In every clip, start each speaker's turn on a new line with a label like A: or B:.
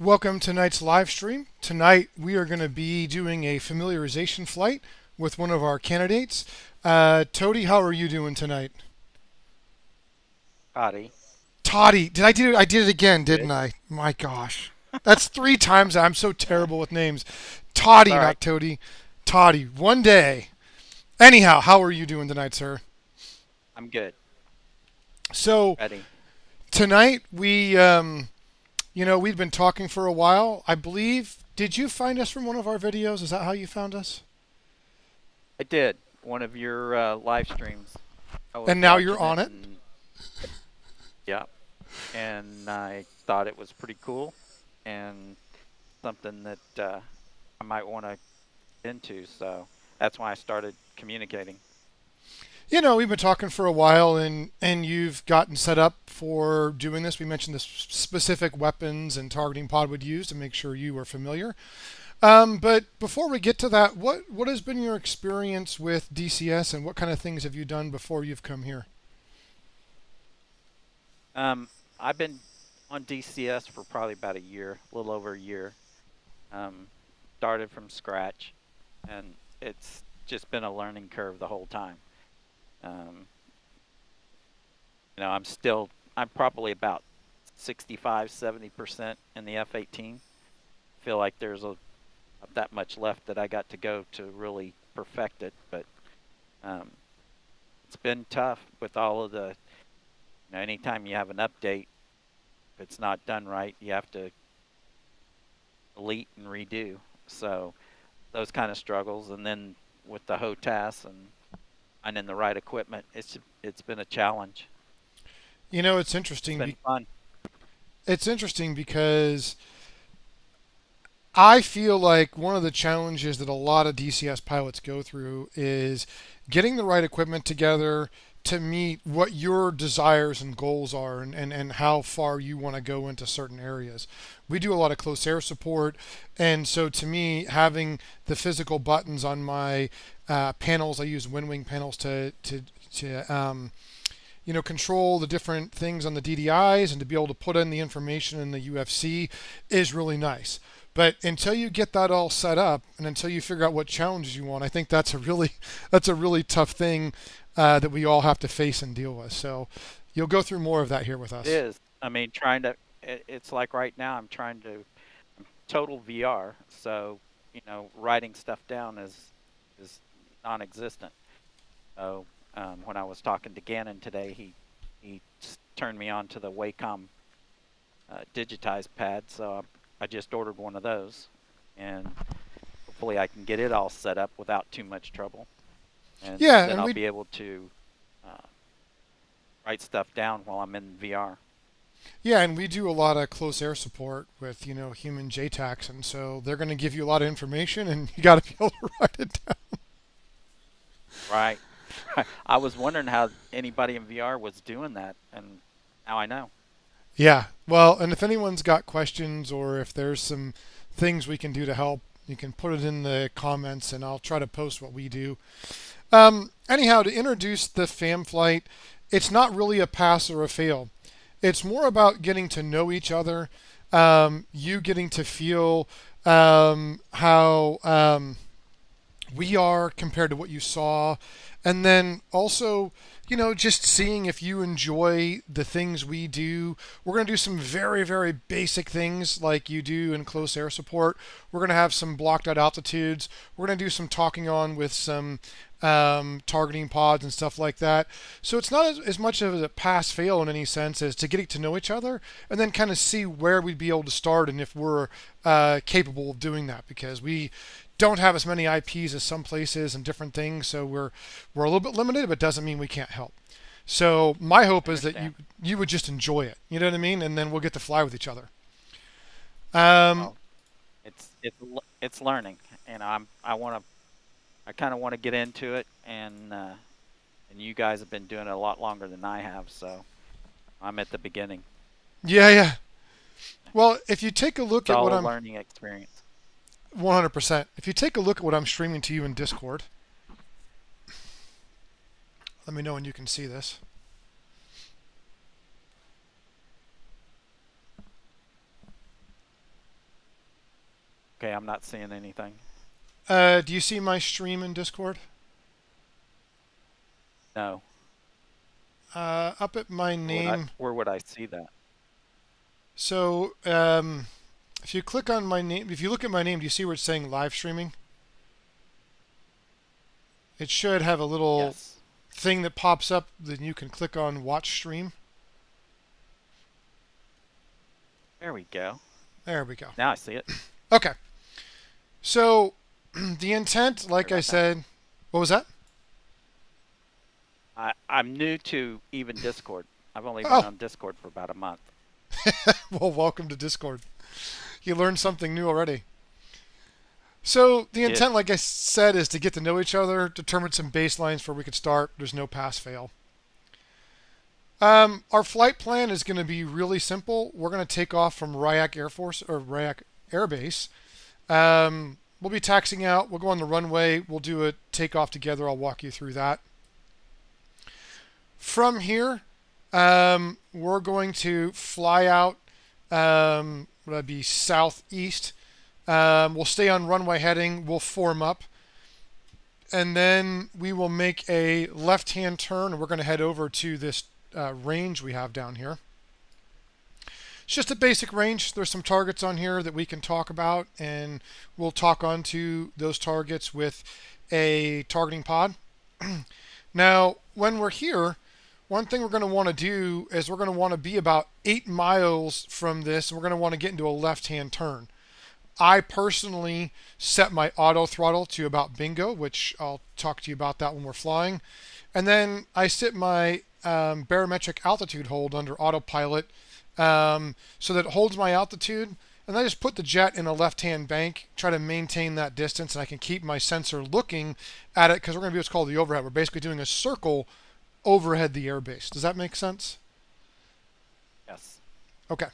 A: Welcome to tonight's live stream. Tonight we are going to be doing a familiarization flight with one of our candidates. Tody, how are you doing tonight?
B: Howdy.
A: Toddy, did I do it? I did it again, didn't
B: Good.
A: I? My gosh. That's three times. I'm so
B: Yeah.
A: terrible with names.
B: That's
A: Toddy,
B: all right.
A: not Tody. Toddy, one day. Anyhow, how are you doing tonight, sir?
B: I'm good.
A: So,
B: Ready.
A: tonight we've been talking for a while. I believe, did you find us from one of our videos? Is that how you found us?
B: I did one of your live streams. I was
A: And now you're
B: watching
A: on
B: it
A: it?
B: and yeah, and I thought it was pretty cool and something that I might want to get into. So that's why I started communicating.
A: We've been talking for a while, and you've gotten set up for doing this. We mentioned the specific weapons and targeting pod would use to make sure you are familiar. But before we get to that, what has been your experience with DCS, and what kind of things have you done before you've come here?
B: I've been on DCS for probably about a year, a little over a year. Um, Started from scratch, and it's just been a learning curve the whole time. Um, I'm probably about 65, 70% in the F-18. Feel like there's that much left that I got to go to really perfect it, but um, it's been tough with all of anytime you have an update, if it's not done right, you have to delete and redo. So those kind of struggles, and then with the HOTAS and finding the right equipment, it's been a challenge.
A: It's
B: It's
A: interesting.
B: been fun.
A: It's interesting because I feel like one of the challenges that a lot of DCS pilots go through is getting the right equipment together to meet what your desires and goals are, and how far you want to go into certain areas. We do a lot of close air support, and so to me, having the physical buttons on my panels, I use wind wing panels to control the different things on the DDIs and to be able to put in the information in the UFC is really nice. But until you get that all set up and until you figure out what challenges you want, I think that's a really tough thing that we all have to face and deal with. So you'll go through more of that here with
B: It
A: us.
B: is. I mean, it's like right now I'm total VR, so writing stuff down is non-existent. So when I was talking to Gannon today, he turned me on to the Wacom digitized pad, so I just ordered one of those, and hopefully I can get it all set up without too much trouble, and
A: Yeah,
B: then
A: and
B: I'll
A: we
B: be able to uh, write stuff down while I'm in VR.
A: yeah, and we do a lot of close air support with human JTACs, and so they're going to give you a lot of information, and you got to be able to write it down.
B: Right. I was wondering how anybody in VR was doing that, and now I know.
A: Yeah. Well, and if anyone's got questions or if there's some things we can do to help, you can put it in the comments and I'll try to post what we do. Anyhow, to introduce the FAM flight, it's not really a pass or a fail. It's more about getting to know each other, you getting to feel how we are compared to what you saw, and then also just seeing if you enjoy the things we do. We're going to do some very, very basic things like you do in close air support. We're going to have some blocked out altitudes. We're going to do some talking on with some targeting pods and stuff like that. So it's not as much of a pass fail in any sense as to getting to know each other and then kind of see where we'd be able to start and if we're capable of doing that, because we don't have as many IPs as some places and different things, so we're a little bit limited, but doesn't mean we can't help. So my hope
B: I
A: is that you
B: understand.
A: you would just enjoy it. You know what I mean? And then we'll get to fly with each other. Um,
B: Well, it's learning, and I kind of want to get into it, and you guys have been doing it a lot longer than I have, so I'm at the beginning.
A: yeah, yeah. Well, if you take a look
B: It's
A: at what
B: all a
A: I'm
B: learning experience.
A: 100%, if you take a look at what I'm streaming to you in Discord, let me know when you can see this.
B: Okay, I'm not seeing anything.
A: Do you see my stream in Discord?
B: No.
A: Up at my name.
B: Where would I see that?
A: So if you click on my name, if you look at my name, do you see where it's saying live streaming? It should have a little
B: Yes.
A: thing that pops up. Then you can click on watch stream.
B: There we go.
A: There we go.
B: Now I see it.
A: Okay. So the intent, like I said, what was that?
B: I'm new to even Discord. I've only been
A: Oh.
B: on Discord for about a month.
A: Well, welcome to Discord. You learned something new already. So the intent, like I said, is to get to know each other, determine some baselines where we could start. There's no pass-fail. Our flight plan is going to be really simple. We're going to take off from Ryak Air Force or Ryak Air Base. We'll be taxiing out. We'll go on the runway. We'll do a takeoff together. I'll walk you through that. From here, we're going to fly out. Would that be southeast? We'll stay on runway heading. We'll form up. And then we will make a left-hand turn. And we're going to head over to this range we have down here. It's just a basic range. There's some targets on here that we can talk about. And we'll talk on to those targets with a targeting pod. Now, when we're here, one thing we're going to want to do is we're going to want to be about 8 miles from this, and we're going to want to get into a left-hand turn. I personally set my auto throttle to about bingo, which I'll talk to you about that when we're flying. And then I set my barometric altitude hold under autopilot so that it holds my altitude. And I just put the jet in a left-hand bank, try to maintain that distance, and I can keep my sensor looking at it because we're going to do what's called the overhead. We're basically doing a circle overhead the airbase. Does that make sense?
B: Yes.
A: Okay.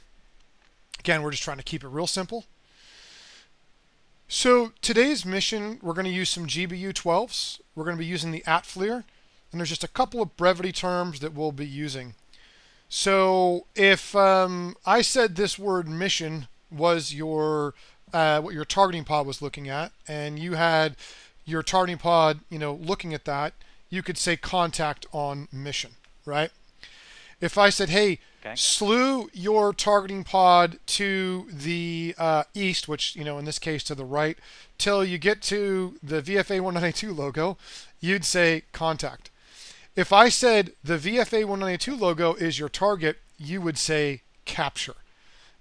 A: Again, we're just trying to keep it real simple. So today's mission, we're going to use some GBU-12s. We're going to be using the ATFLIR, and there's just a couple of brevity terms that we'll be using. So if I said this word mission was your what your targeting pod was looking at, and you had your targeting pod, looking at that, you could say contact on mission, right? If I said, hey, slew your targeting pod to the east, which, in this case to the right, till you get to the VFA-192 logo, you'd say contact. If I said the VFA-192 logo is your target, you would say capture.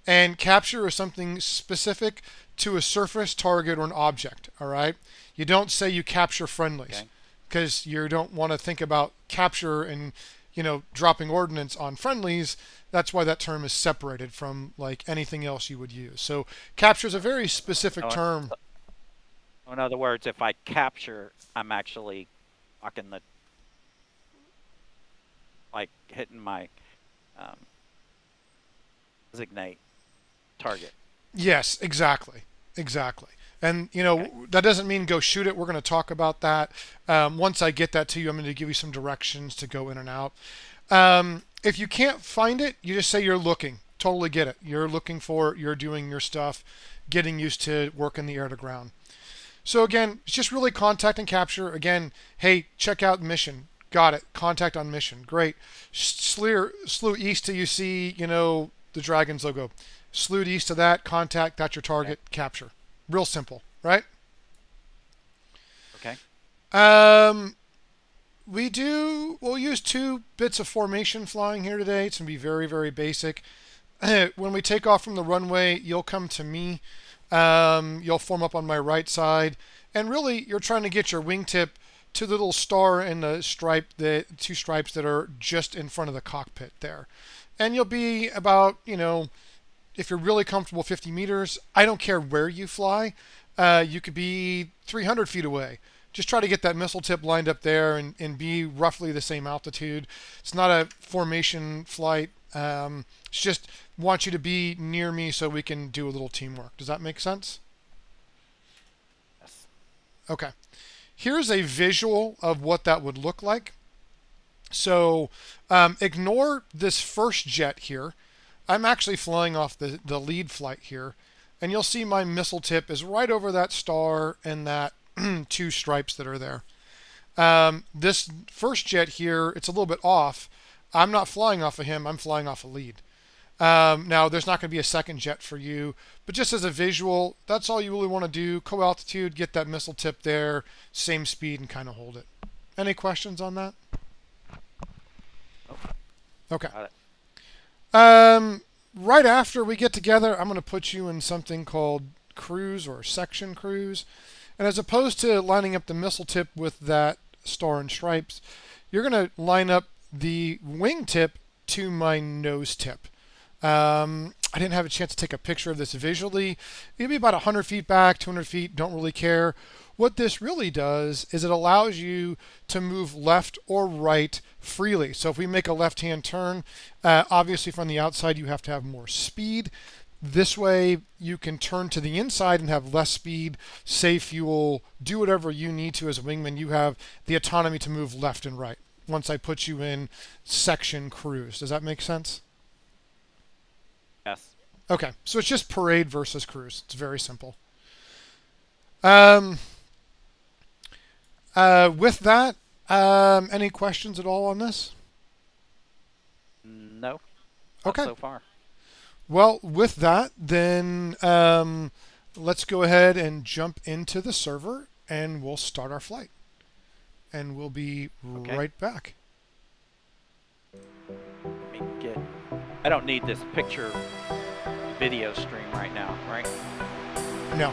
A: And capture is something specific to a surface, target, or an object, all right? You don't say you capture friendlies because you don't want to think about capture and, dropping ordnance on friendlies. That's why that term is separated from like anything else you would use. So capture is a very specific term.
B: In other words, if I capture, I'm actually locking the, like hitting my designate target.
A: Yes, exactly. And, that doesn't mean go shoot it. We're going to talk about that. Once I get that to you, I'm going to give you some directions to go in and out. If you can't find it, you just say you're looking. Totally get it. You're looking for it. You're doing your stuff, getting used to working the air to ground. So again, it's just really contact and capture. Again, hey, check out mission. Got it. Contact on mission. Great. Slew east till you see, the Dragon's logo. Slewed east to that. Contact. That's your target. Capture. Real simple, right?
B: Okay.
A: We'll use 2 bits of formation flying here today. It's going to be very, very basic. When we take off from the runway, you'll come to me. You'll form up on my right side. And really, you're trying to get your wingtip to the little star and the stripe, the 2 stripes that are just in front of the cockpit there. And you'll be about, if you're really comfortable, 50 meters. I don't care where you fly. You could be 300 feet away. Just try to get that missile tip lined up there and be roughly the same altitude. It's not a formation flight. It's just want you to be near me so we can do a little teamwork. Does that make sense?
B: Yes.
A: Okay. Here's a visual of what that would look like. So ignore this first jet here. I'm actually flying off the lead flight here. and you'll see my missile tip is right over that star and that 2 stripes that are there. This first jet here, it's a little bit off. I'm not flying off of him, I'm flying off a lead. Now, there's not going to be a second jet for you, but just as a visual, that's all you really want to do. Co-altitude, get that missile tip there, same speed, and kind of hold it. Any questions on that? Okay. Right after we get together, I'm going to put you in something called cruise or section cruise. And as opposed to lining up the missile tip with that star and stripes, you're going to line up the wing tip to my nose tip. I didn't have a chance to take a picture of this visually. It'll be about 100 feet back, 200 feet, don't really care. What this really does is it allows you to move left or right freely. So if we make a left-hand turn, obviously from the outside you have to have more speed. This way you can turn to the inside and have less speed, save fuel, do whatever you need to as a wingman. You have the autonomy to move left and right once I put you in section cruise. Does that make sense?
B: Yes.
A: Okay, so it's just parade versus cruise. It's very simple. With that, any questions at all on this?
B: No.
A: Okay.
B: Not so far.
A: Well, with that, then let's go ahead and jump into the server and we'll start our flight. And we'll be right back.
B: Let me get... I don't need this picture video stream right now, right?
A: No.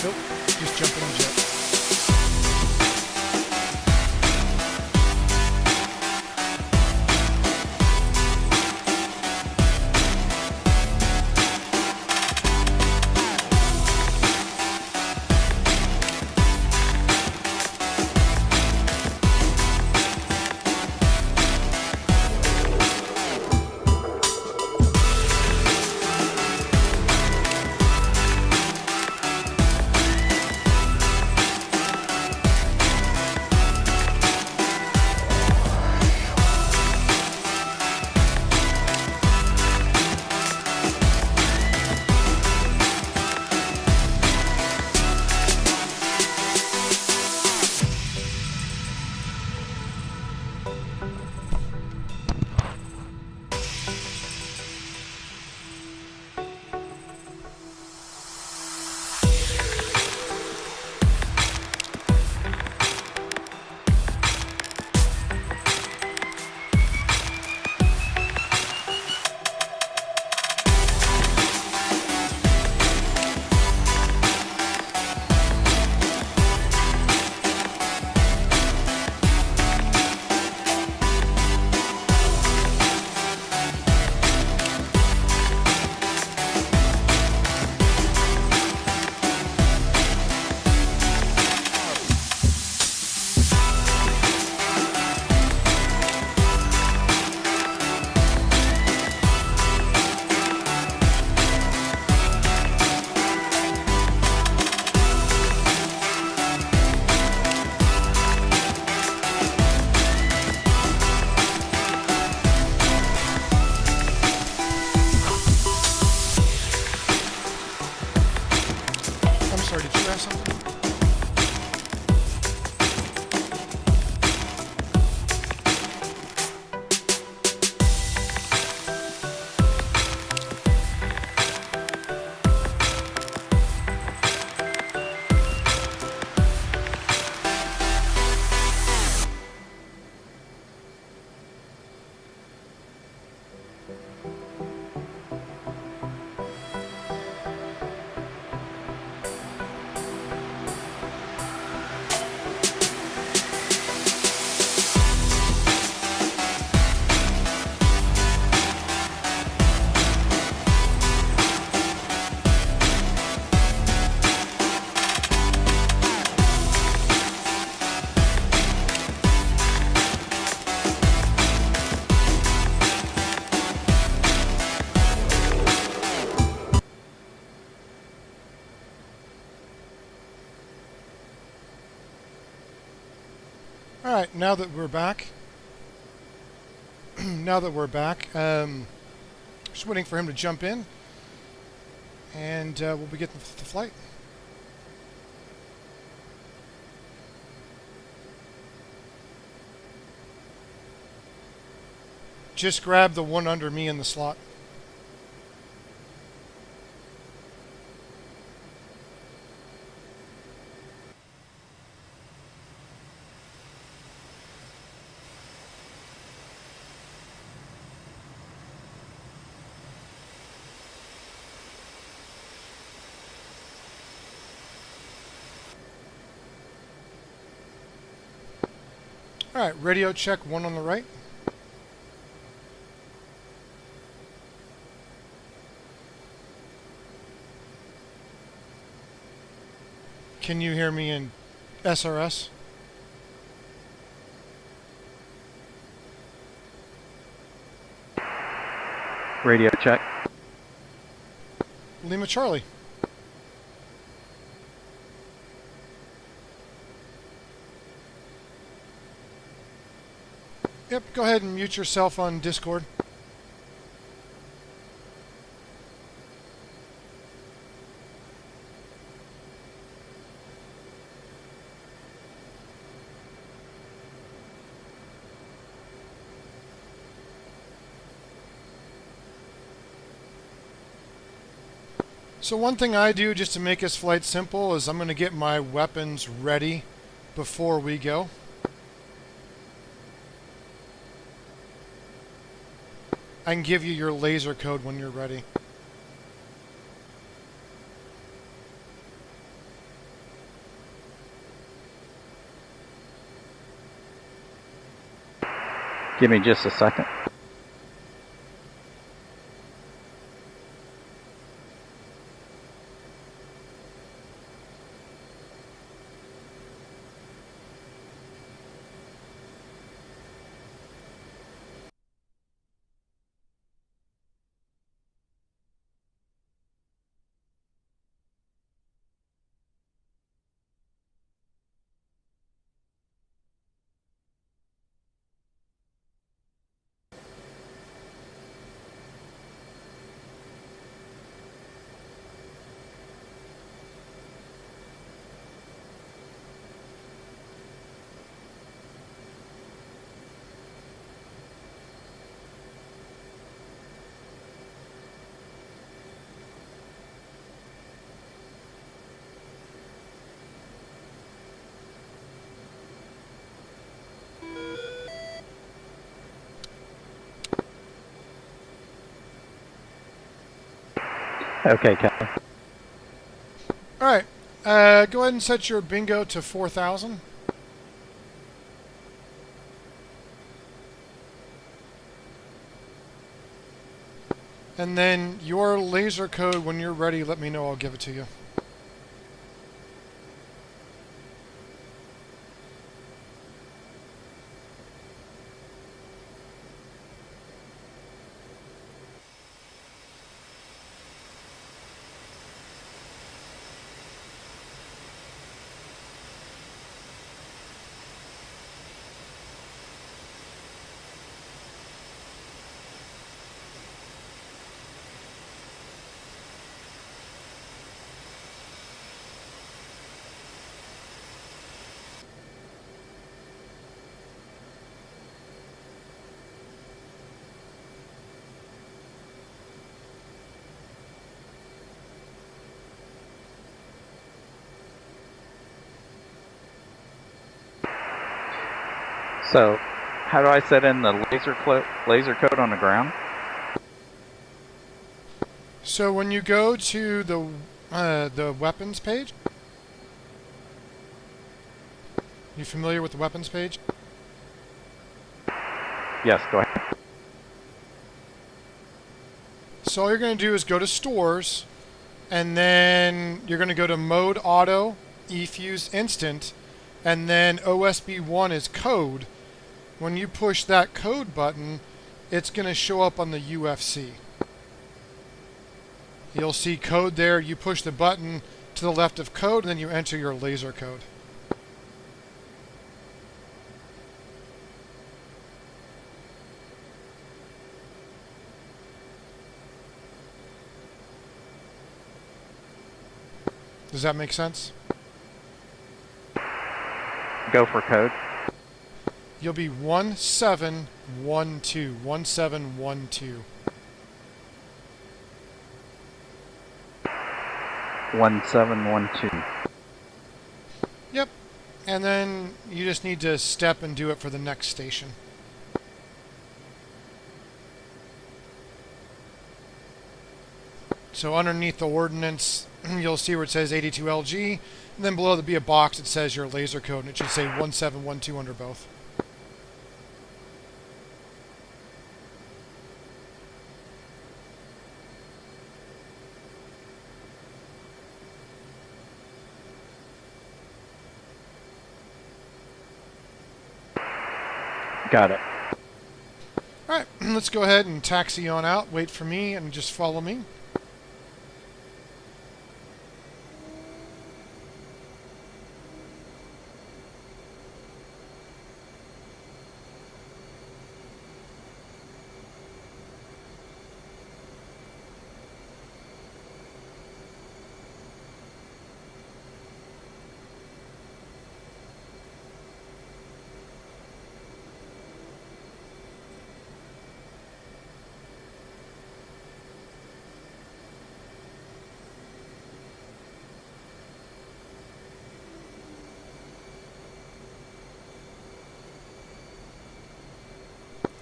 A: Nope. Just jump in the jet. Did you have something? All right, now that we're back, just waiting for him to jump in. and we'll be getting the flight. Just grab the one under me in the slot. All right, radio check, one on the right. Can you hear me in SRS?
B: Radio check.
A: Lima Charlie. Yep, go ahead and mute yourself on Discord. So one thing I do just to make this flight simple is I'm going to get my weapons ready before we go. I can give you your laser code when you're ready.
B: Give me just a second. Okay, Captain.
A: All right, go ahead and set your bingo to 4,000. And then your laser code, when you're ready, let me know. I'll give it to you.
B: So, how do I set in the laser code on the ground?
A: So when you go to the weapons page, you familiar with the weapons page?
B: Yes, go ahead.
A: So all you're going to do is go to stores, and then you're going to go to mode auto, eFuse instant, and then OSB1 is code. When you push that code button, it's going to show up on the UFC. You'll see code there. You push the button to the left of code, and then you enter your laser code. Does that make sense?
C: Go for code.
A: You'll be 1712. 1712.
C: 1712.
A: Yep. And then you just need to step and do it for the next station. So underneath the ordnance, you'll see where it says 82LG, and then below there'll be a box that says your laser code, and it should say 1712 under both.
C: Got it.
A: All right, let's go ahead and taxi on out. Wait for me and just follow me.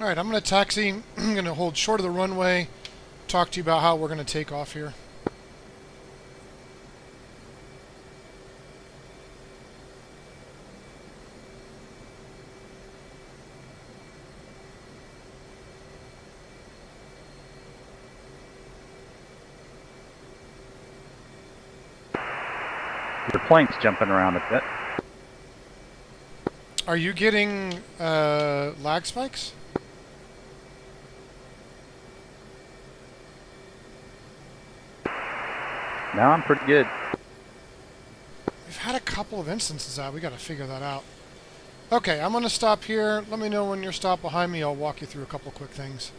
A: All right, I'm going to taxi. I'm going to hold short of the runway, talk to you about how we're going to take off here.
C: Your plane's jumping around a bit.
A: Are you getting lag spikes?
C: Now I'm pretty good.
A: We've had a couple of instances of that. We got to figure that out. Okay, I'm going to stop here. Let me know when you're stopped behind me. I'll walk you through a couple quick things.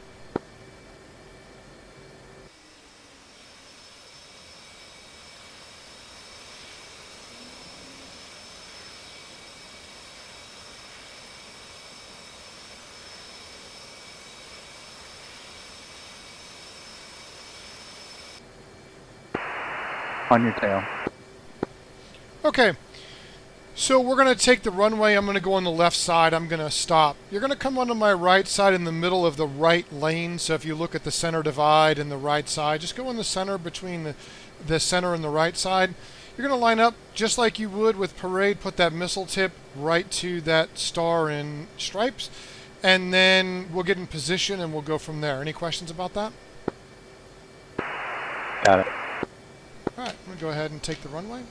C: On your tail.
A: Okay, so we're going to take the runway. I'm going to go on the left side. I'm going to stop. You're going to come onto my right side in the middle of the right lane. So if you look at the center divide and the right side, just go in the center between the center and the right side. You're going to line up just like you would with parade. Put that missile tip right to that star in stripes. And then we'll get in position and we'll go from there. Any questions about that?
C: Got it.
A: All right, I'm going to go ahead and take the runway.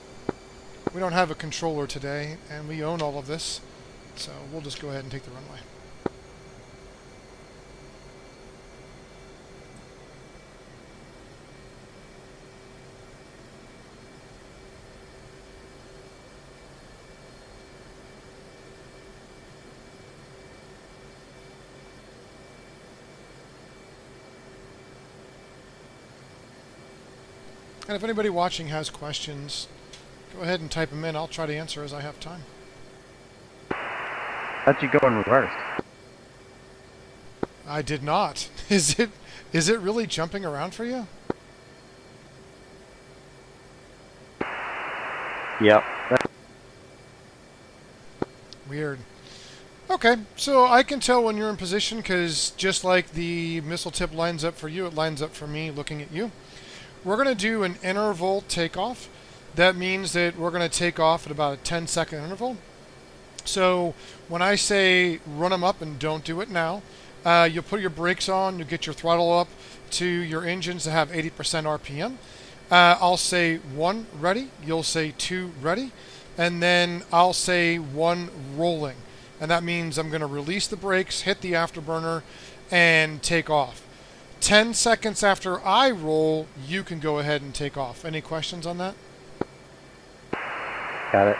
A: We don't have a controller today, and we own all of this, so we'll just go ahead and take the runway. And if anybody watching has questions, go ahead and type them in. I'll try to answer as I have time.
C: How'd you go in reverse?
A: I did not. Is it really jumping around for you?
C: Yep.
A: Weird. Okay, so I can tell when you're in position because just like the missile tip lines up for you, it lines up for me looking at you. We're going to do an interval takeoff. That means that we're going to take off at about a 10-second interval. So when I say run them up, and don't do it now, you'll put your brakes on, you'll get your throttle up to your engines that have 80% RPM. I'll say 1 ready, you'll say 2 ready, and then I'll say 1 rolling. And that means I'm going to release the brakes, hit the afterburner, and take off. 10 seconds after I roll, you can go ahead and take off. Any questions on that?
C: Got it.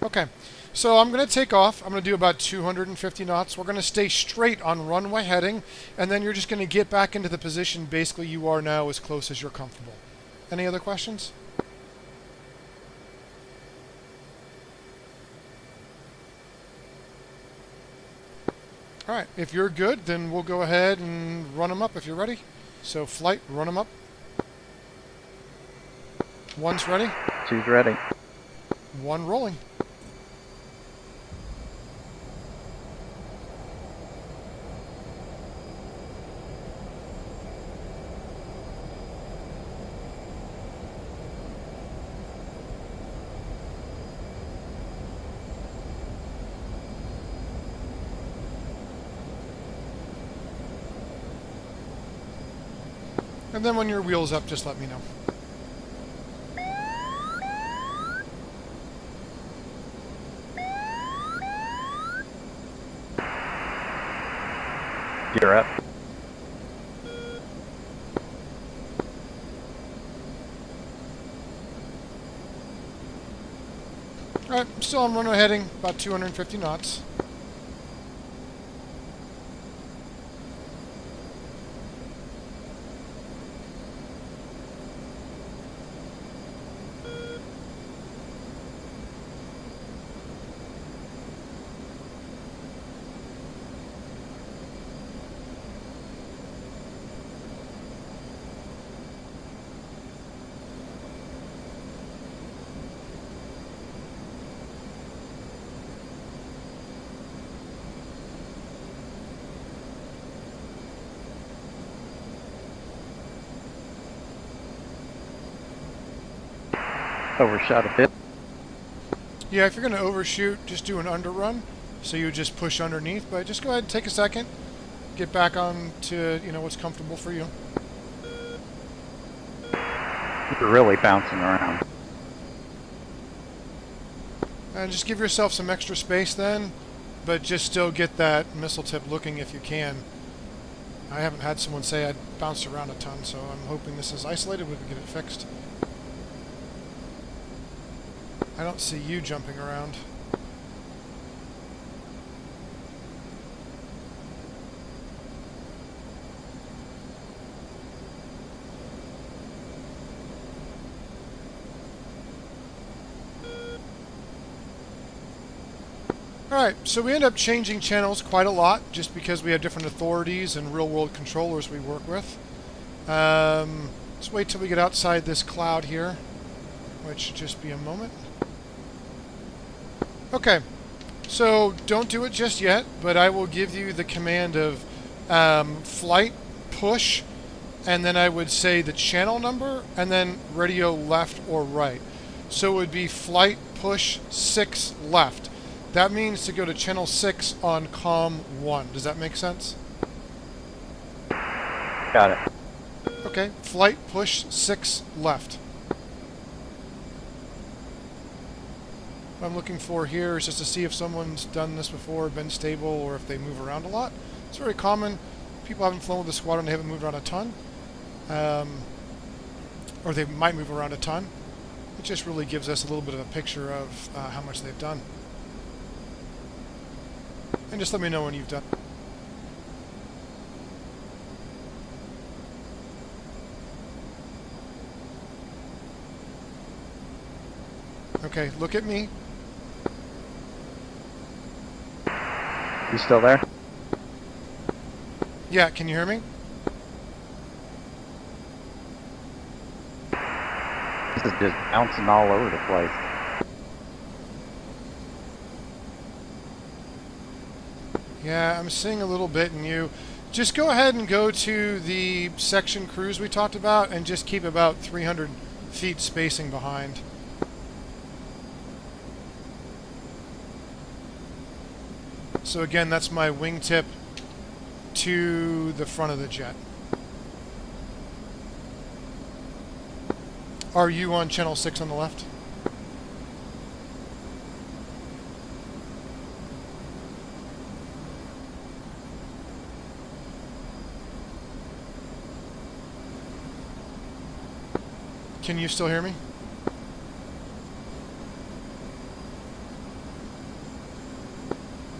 A: Okay, so I'm going to take off. I'm going to do about 250 knots. We're going to stay straight on runway heading, and then you're just going to get back into the position basically you are now as close as you're comfortable. Any other questions? All right, if you're good, then we'll go ahead and run them up if you're ready. So flight, run them up. One's ready.
C: Two's ready.
A: One rolling. And then when your wheel's up, just let me know.
C: Gear up.
A: All right, still I'm running heading about 250 knots.
C: Overshot a bit.
A: Yeah, if you're going to overshoot, just do an underrun. So you just push underneath, but just go ahead and take a second. Get back on to, what's comfortable for you.
C: You're really bouncing around.
A: And just give yourself some extra space then, but just still get that missile tip looking if you can. I haven't had someone say I'd bounced around a ton, so I'm hoping this is isolated. We can get it fixed. I don't see you jumping around. Alright, so we end up changing channels quite a lot just because we have different authorities and real-world controllers we work with. Let's wait till we get outside this cloud here, which should just be a moment. Okay, so don't do it just yet, but I will give you the command of flight, push, and then I would say the channel number, and then radio left or right. So it would be flight, push, 6 left. That means to go to channel 6 on comm 1. Does that make sense?
C: Got it.
A: Okay, flight, push, 6 left. What I'm looking for here is just to see if someone's done this before, been stable, or if they move around a lot. It's very common. People haven't flown with the squadron, they haven't moved around a ton. Or they might move around a ton. It just really gives us a little bit of a picture of how much they've done. And just let me know when you've done. Okay, look at me.
C: You still there?
A: Yeah, can you hear me?
C: This is just bouncing all over the place.
A: Yeah, I'm seeing a little bit in you. Just go ahead and go to the section cruise we talked about and just keep about 300 feet spacing behind. So again, that's my wingtip to the front of the jet. Are you on channel 6 on the left? Can you still hear me?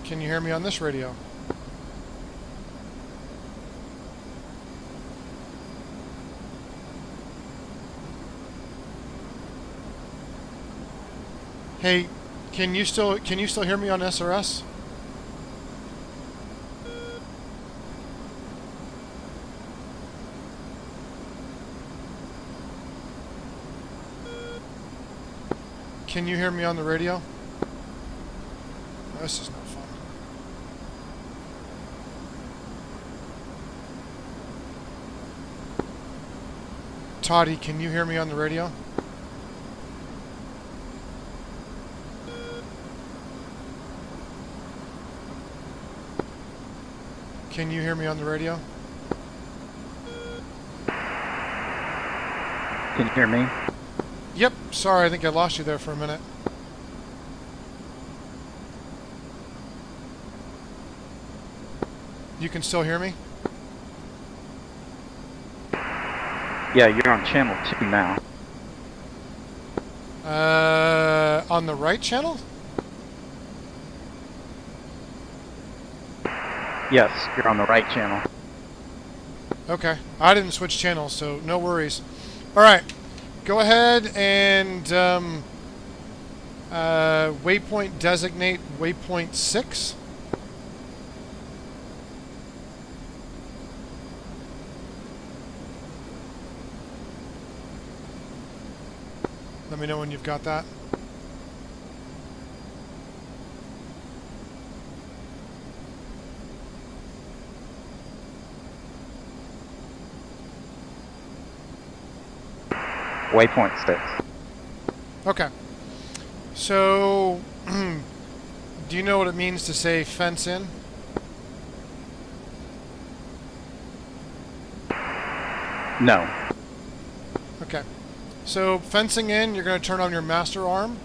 A: Can you hear me on this radio? Hey, can you still hear me on SRS? can you hear me on the radio? Oh, this is no fun. Toddy, can you hear me on the radio? Can you hear me on the radio?
C: Can you hear me?
A: Yep, sorry, I think I lost you there for a minute. You can still hear me?
C: Yeah, you're on channel 2 now.
A: On the right channel?
C: Yes, you're on the right channel.
A: Okay, I didn't switch channels, so no worries. All right, go ahead and waypoint designate waypoint 6. Let me know when you've got that.
C: Waypoint 6.
A: Okay. So, do you know what it means to say fence in?
C: No.
A: Okay. So, fencing in, you're going to turn on your master arm.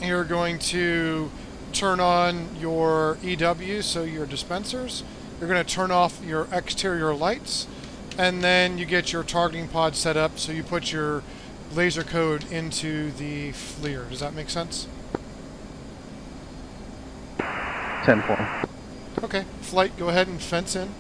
A: And you're going to turn on your EW, so your dispensers. You're going to turn off your exterior lights. And then you get your targeting pod set up, so you put your laser code into the FLIR. Does that make sense?
C: 10-4.
A: Okay. Flight, go ahead and fence in.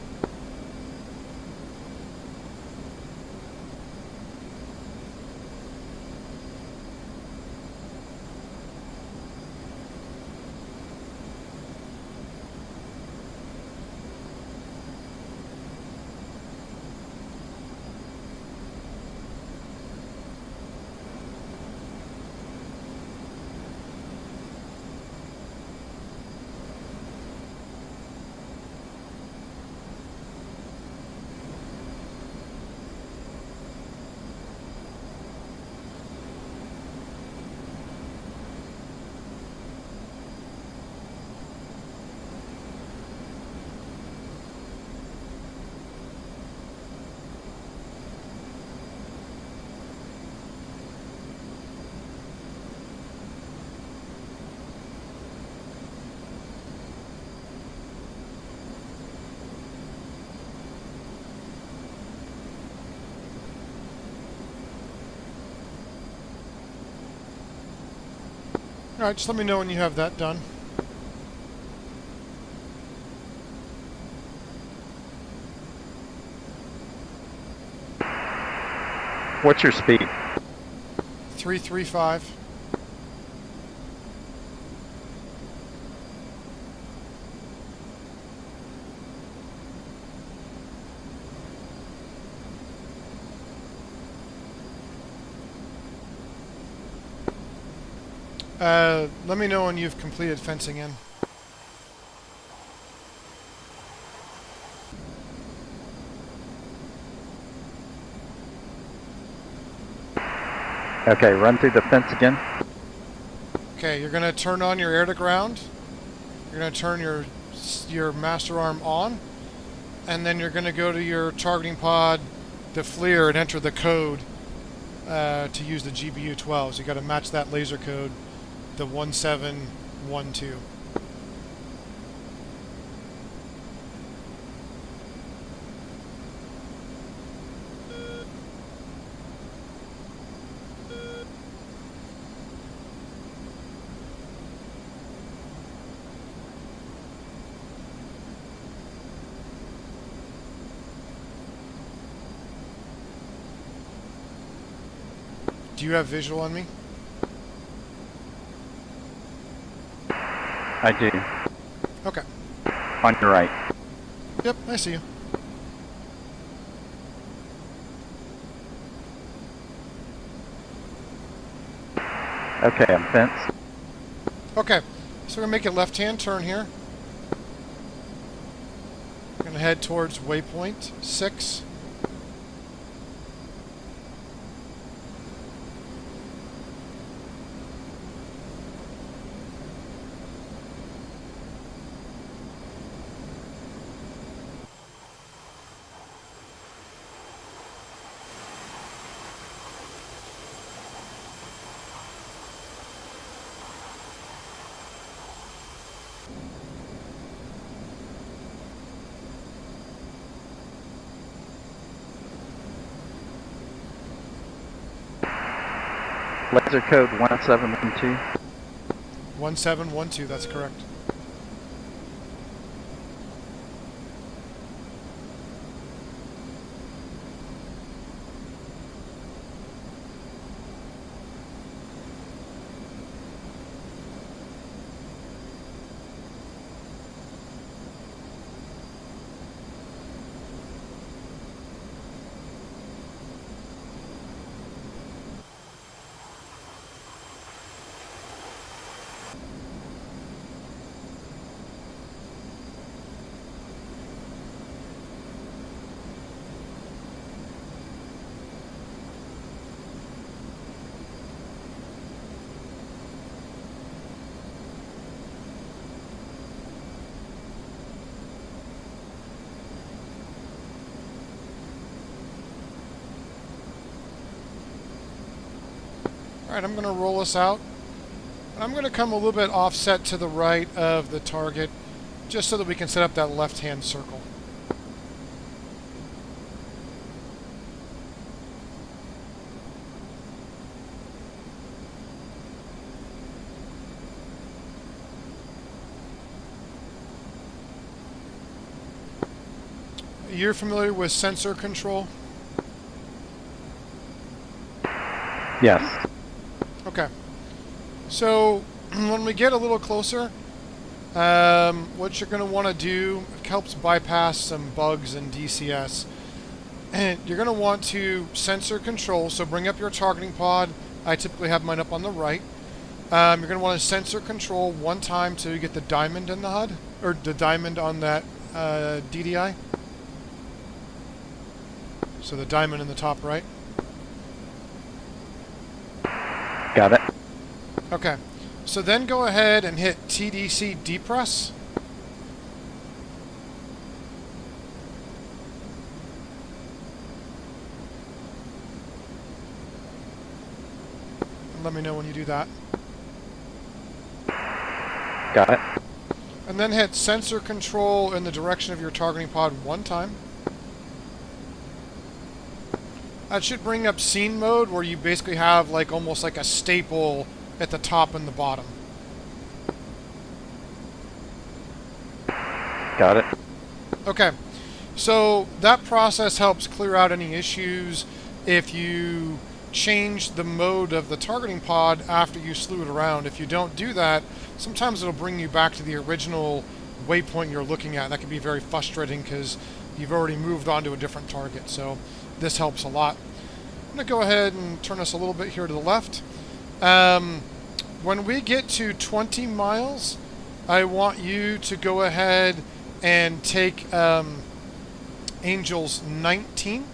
A: Alright, just let me know when you have that done.
C: What's your speed?
A: 335. Let me know when you've completed fencing in.
C: Okay, run through the fence again.
A: Okay, you're going to turn on your air to ground. You're going to turn your master arm on. And then you're going to go to your targeting pod, the FLIR, and enter the code to use the GBU-12. So you got to match that laser code, the 1712. Do you have visual on me?
C: I do.
A: Okay.
C: On your right.
A: Yep, I see you.
C: Okay, I'm fenced.
A: Okay, so we're going to make a left-hand turn here. We're going to head towards waypoint 6.
C: Laser code 1712.
A: 1712, that's correct. Alright, I'm going to roll us out. And I'm going to come a little bit offset to the right of the target, just so that we can set up that left-hand circle. You're familiar with sensor control?
C: Yes.
A: Okay. So when we get a little closer, what you're going to want to do helps bypass some bugs in DCS. And you're going to want to sensor control, so bring up your targeting pod. I typically have mine up on the right. You're going to want to sensor control one time till you get the diamond in the HUD, or the diamond on that DDI. So the diamond in the top right.
C: Got it.
A: Okay. So then go ahead and hit TDC depress. And let me know when you do that.
C: Got it.
A: And then hit sensor control in the direction of your targeting pod one time. That should bring up scene mode, where you basically have like almost like a staple at the top and the bottom.
C: Got it.
A: Okay, so that process helps clear out any issues if you change the mode of the targeting pod after you slew it around. If you don't do that, sometimes it'll bring you back to the original waypoint you're looking at. That can be very frustrating because you've already moved on to a different target. So this helps a lot. I'm going to go ahead and turn us a little bit here to the left. When we get to 20 miles, I want you to go ahead and take Angels 19.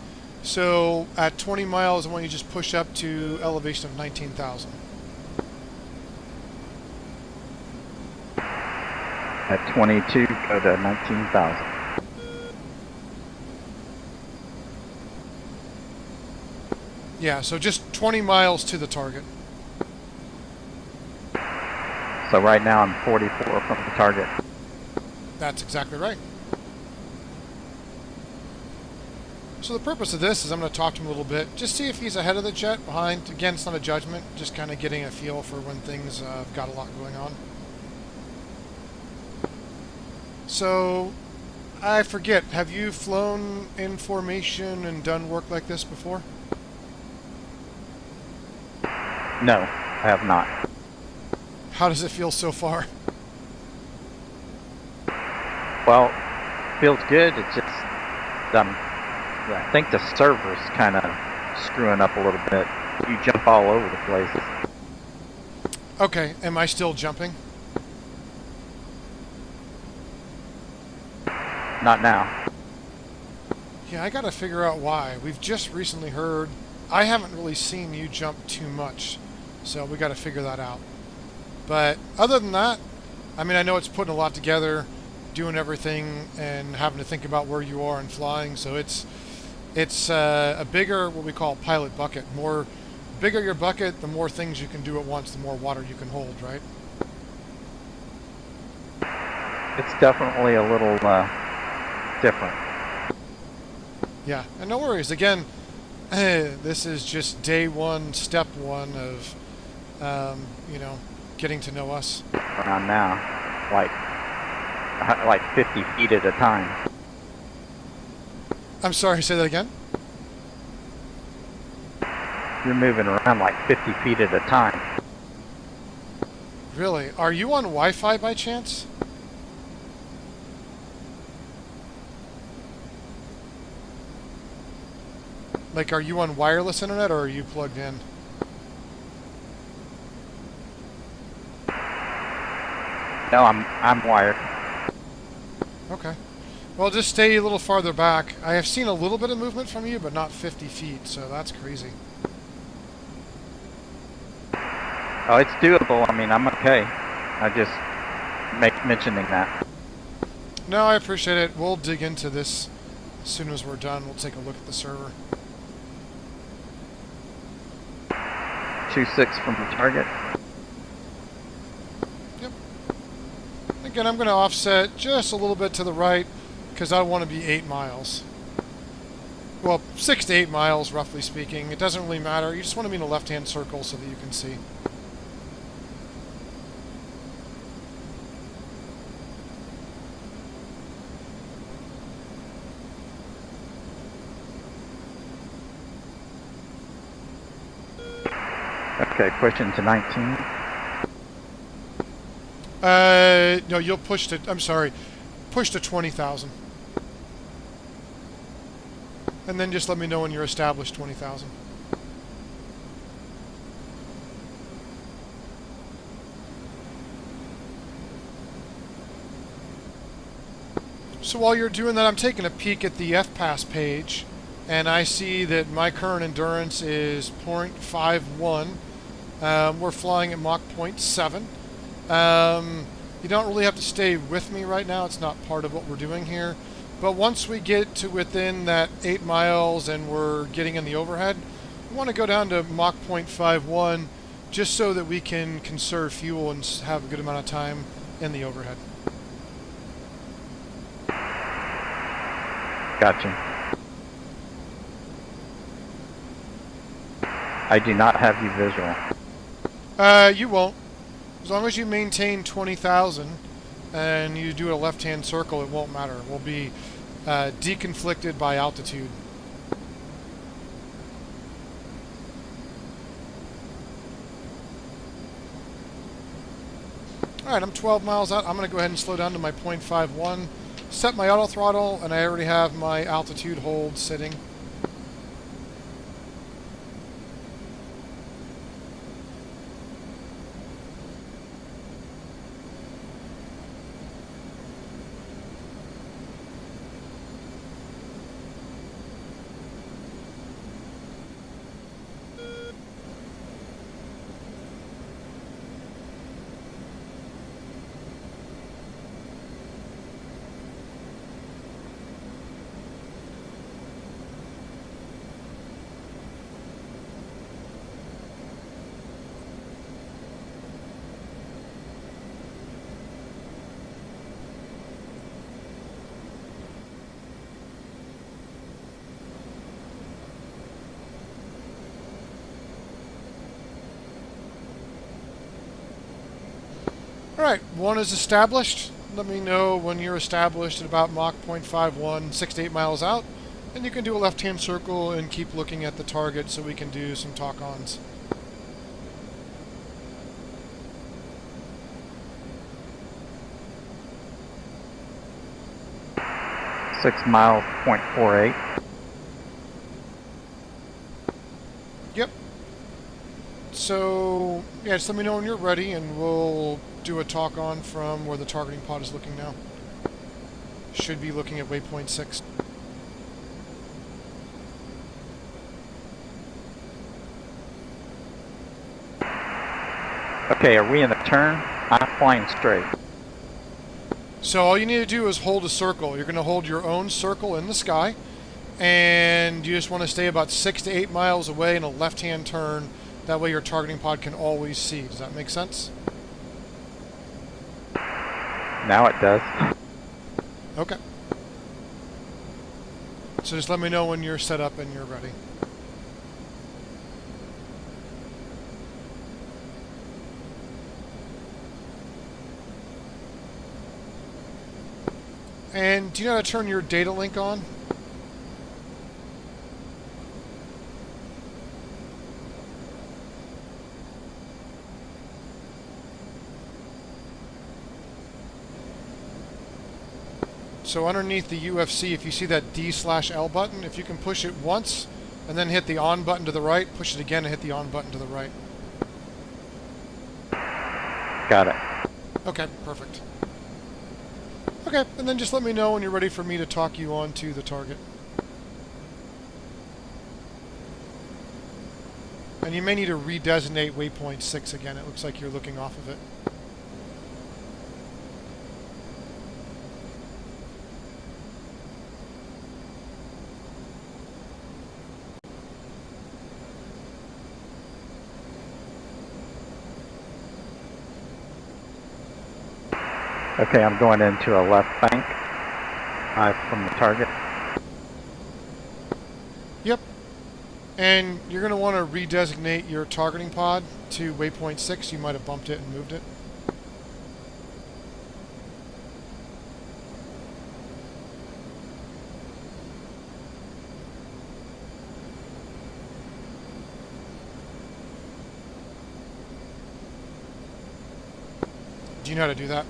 A: So at 20 miles, I want you to just push up to elevation of 19,000.
C: At 22, go to 19,000.
A: Yeah, so just 20 miles to the target.
C: So right now I'm 44 from the target.
A: That's exactly right. So the purpose of this is I'm going to talk to him a little bit, just see if he's ahead of the jet, behind. Again, it's not a judgment, just kind of getting a feel for when things have got a lot going on. So, I forget, have you flown in formation and done work like this before?
C: No, I have not.
A: How does it feel so far?
C: Well, feels good. It's just, I think the server's kind of screwing up a little bit. You jump all over the place.
A: Okay, am I still jumping?
C: Not now.
A: Yeah, I gotta figure out why. We've just recently heard, I haven't really seen you jump too much, so we gotta figure that out. But other than that, I mean, I know it's putting a lot together, doing everything and having to think about where you are and flying, so it's a bigger, what we call pilot bucket. More bigger your bucket, the more things you can do at once, the more water you can hold, right?
C: It's definitely a little different.
A: Yeah, and no worries. Again, this is just day one, step one of, you know, getting to know us.
C: Around now, like 50 feet at a time.
A: I'm sorry, say that again?
C: You're moving around like 50 feet at a time.
A: Really? Are you on Wi-Fi by chance? Like, are you on wireless internet or are you plugged in?
C: No, I'm wired.
A: Okay. Well, just stay a little farther back. I have seen a little bit of movement from you, but not 50 feet, so that's crazy.
C: Oh, it's doable. I mean, I'm okay. I just mentioning that.
A: No, I appreciate it. We'll dig into this as soon as we're done. We'll take a look at the server.
C: 2.6 from the target.
A: Yep. Again, I'm going to offset just a little bit to the right because I want to be 8 miles. Well, 6 to 8 miles, roughly speaking. It doesn't really matter. You just want to be in a left-hand circle so that you can see.
C: Okay, pushing to 19.
A: No, you'll push to, I'm sorry, push to 20,000. And then just let me know when you're established 20,000. So while you're doing that, I'm taking a peek at the FPAS page, and I see that my current endurance is 0.51. We're flying at Mach 0.7. You don't really have to stay with me right now. It's not part of what we're doing here. But once we get to within that 8 miles and we're getting in the overhead, we want to go down to Mach 0.51 just so that we can conserve fuel and have a good amount of time in the overhead.
C: Gotcha. I do not have you visual.
A: You won't. As long as you maintain 20,000 and you do a left-hand circle, it won't matter. We'll be deconflicted by altitude. Alright, I'm 12 miles out. I'm going to go ahead and slow down to my 0.51. Set my auto throttle, and I already have my altitude hold sitting. Alright, one is established. Let me know when you're established at about Mach 0.51, 6 to 8 miles out. And you can do a left-hand circle and keep looking at the target so we can do some talk-ons.
C: .6 miles, 0.48.
A: Yep. So So, yeah, just let me know when you're ready, and we'll do a talk on from where the targeting pod is looking now. Should be looking at waypoint 6.
C: Okay, are we in a turn? I'm flying straight.
A: So all you need to do is hold a circle. You're going to hold your own circle in the sky, and you just want to stay about 6 to 8 miles away in a left-hand turn. That way your targeting pod can always see. Does that make sense?
C: Now it does.
A: Okay. So just let me know when you're set up and you're ready. And do you know how to turn your data link on? So underneath the UFC, if you see that D/L button, if you can push it once and then hit the on button to the right, push it again and hit the on button to the right.
C: Got it.
A: Okay, perfect. Okay, and then just let me know when you're ready for me to talk you on to the target. And you may need to redesignate waypoint 6 again. It looks like you're looking off of it.
C: Okay, I'm going into a left bank from the target.
A: Yep. And you're going to want to redesignate your targeting pod to waypoint 6. You might have bumped it and moved it. Do you know how to do that?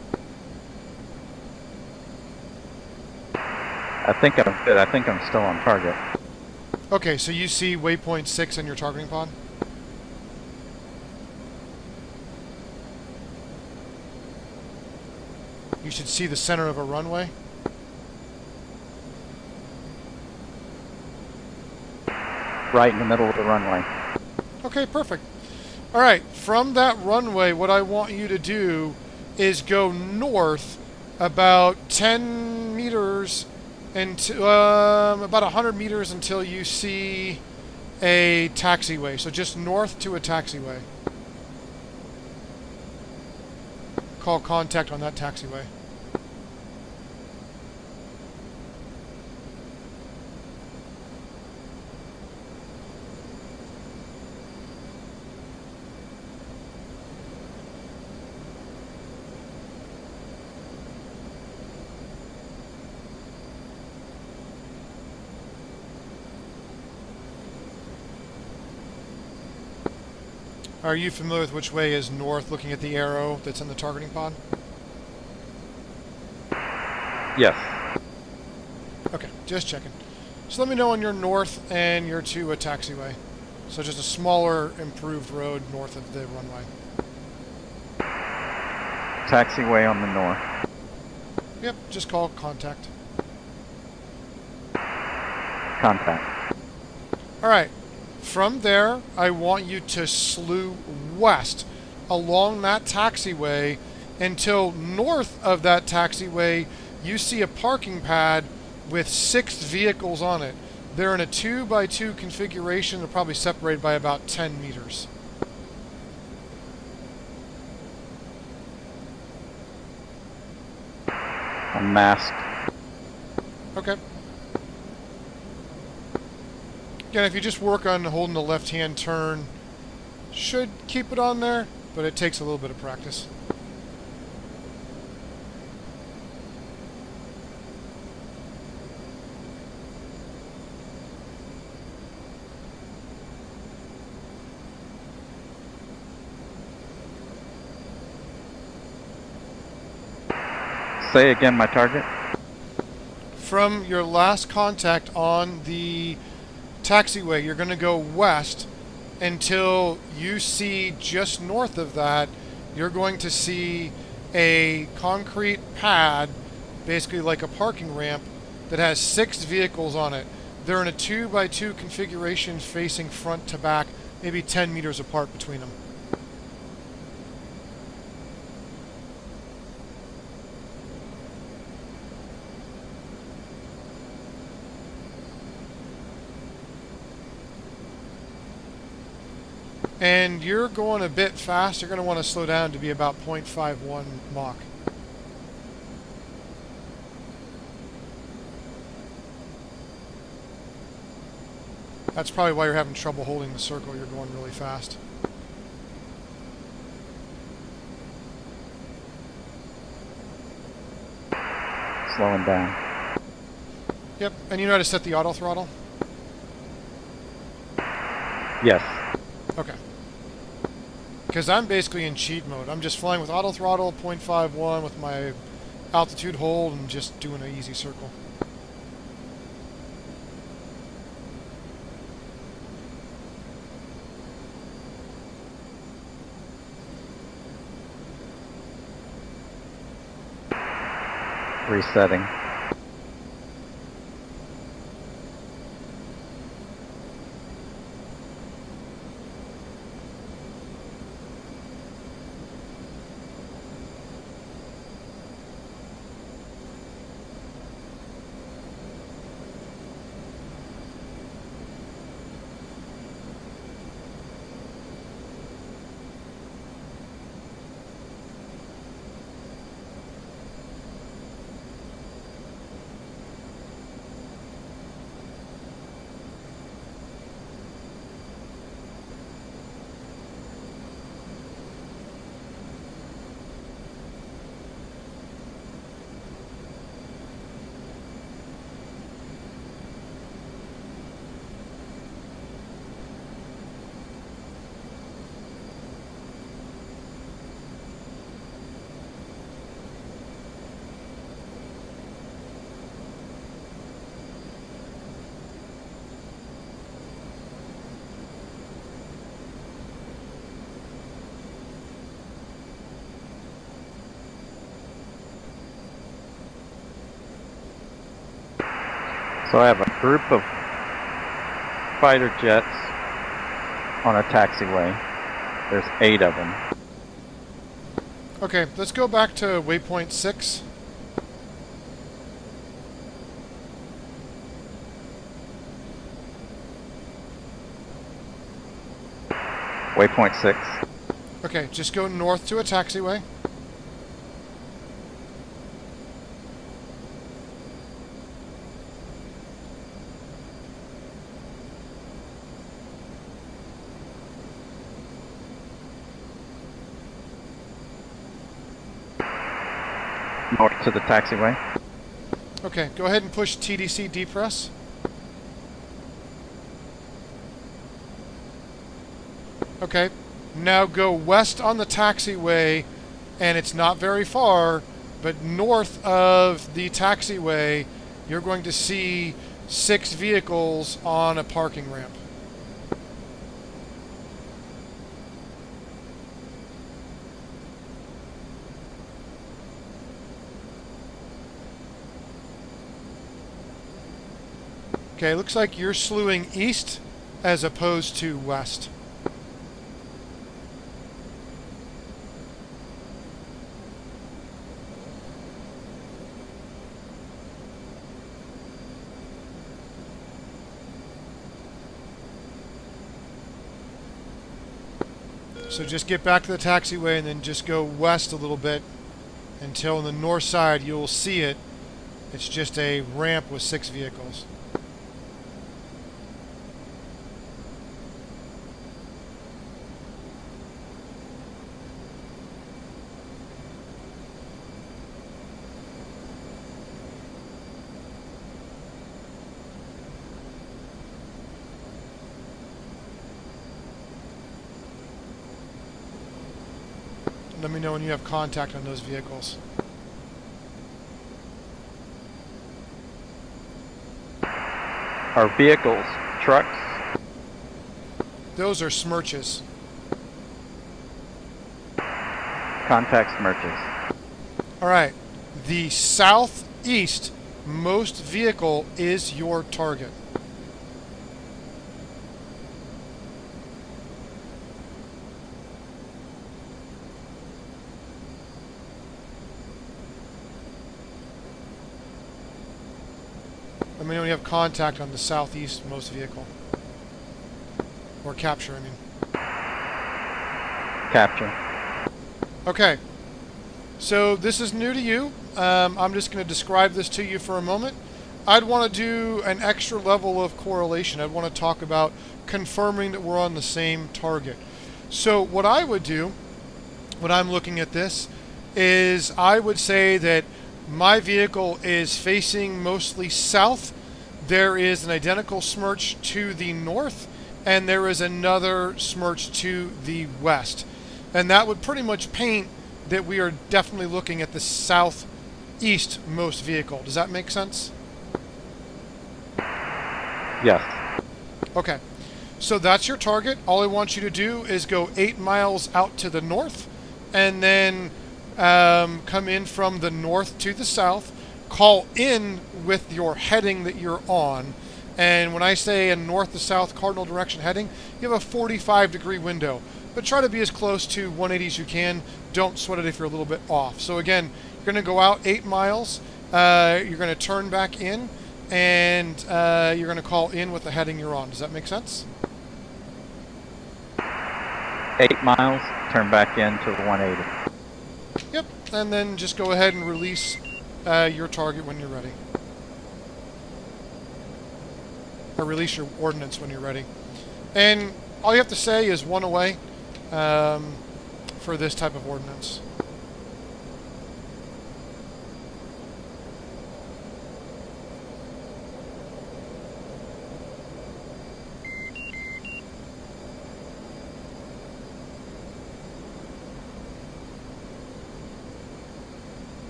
C: I think I'm good. I think I'm still on target.
A: Okay, so you see waypoint 6 in your targeting pod? You should see the center of a runway.
C: Right in the middle of the runway.
A: Okay, perfect. All right, from that runway, what I want you to do is go north about 10 meters and about 100 meters until you see a taxiway. So just north to a taxiway. Call contact on that taxiway. Are you familiar with which way is north, looking at the arrow that's in the targeting pod?
C: Yes.
A: Okay, just checking. So let me know when you're north and you're to a taxiway. So just a smaller, improved road north of the runway.
C: Taxiway on the north.
A: Yep, just call contact.
C: Contact.
A: All right. From there, I want you to slew west along that taxiway until north of that taxiway you see a parking pad with 6 vehicles on it. They're in a 2x2 configuration. They're probably separated by about 10 meters.
C: I'm masked.
A: Okay. Again, if you just work on holding the left-hand turn, should keep it on there, but it takes a little bit of practice.
C: Say again my target.
A: From your last contact on the taxiway, you're going to go west until you see just north of that, you're going to see a concrete pad, basically like a parking ramp, that has 6 vehicles on it. They're in a 2x2 configuration facing front to back, maybe 10 meters apart between them. And you're going a bit fast. You're going to want to slow down to be about 0.51 Mach. That's probably why you're having trouble holding the circle. You're going really fast.
C: Slowing down.
A: Yep, and you know how to set the auto throttle?
C: Yes.
A: Okay. Because I'm basically in cheat mode. I'm just flying with auto throttle, 0.51 with my altitude hold, and just doing an easy circle.
C: Resetting. So I have a group of fighter jets on a taxiway. There's 8 of them.
A: Okay, let's go back to waypoint 6.
C: Waypoint 6.
A: Okay, just go north to a taxiway.
C: North to the taxiway.
A: Okay, go ahead and push TDC depress. Okay, now go west on the taxiway, and it's not very far, but north of the taxiway, you're going to see 6 vehicles on a parking ramp. Okay, looks like you're slewing east as opposed to west. So just get back to the taxiway and then just go west a little bit until on the north side you'll see it. It's just a ramp with 6 vehicles. Let me know when you have contact on those vehicles.
C: Are vehicles trucks?
A: Those are smirches.
C: Contact smirches.
A: All right. The southeast most vehicle is your target. Let me know when you have contact on the southeast most vehicle. Or capture, I mean.
C: Capture.
A: Okay. So this is new to you. I'm just going to describe this to you for a moment. I'd want to do an extra level of correlation. I'd want to talk about confirming that we're on the same target. So what I would do when I'm looking at this is I would say that my vehicle is facing mostly south. There is an identical smirch to the north, and there is another smirch to the west. And that would pretty much paint that we are definitely looking at the southeast most vehicle. Does that make sense?
C: Yes.
A: Okay. So that's your target. All I want you to do is go 8 miles out to the north, and then come in from the north to the south, call in with your heading that you're on, and when I say a north to south cardinal direction heading, you have a 45-degree window, but try to be as close to 180 as you can. Don't sweat it if you're a little bit off. So again, you're going to go out 8 miles, you're going to turn back in, and you're going to call in with the heading you're on. Does that make sense?
C: 8 miles, turn back into 180.
A: Yep, and then just go ahead and release your target when you're ready. Or release your ordnance when you're ready. And all you have to say is 1 away for this type of ordnance.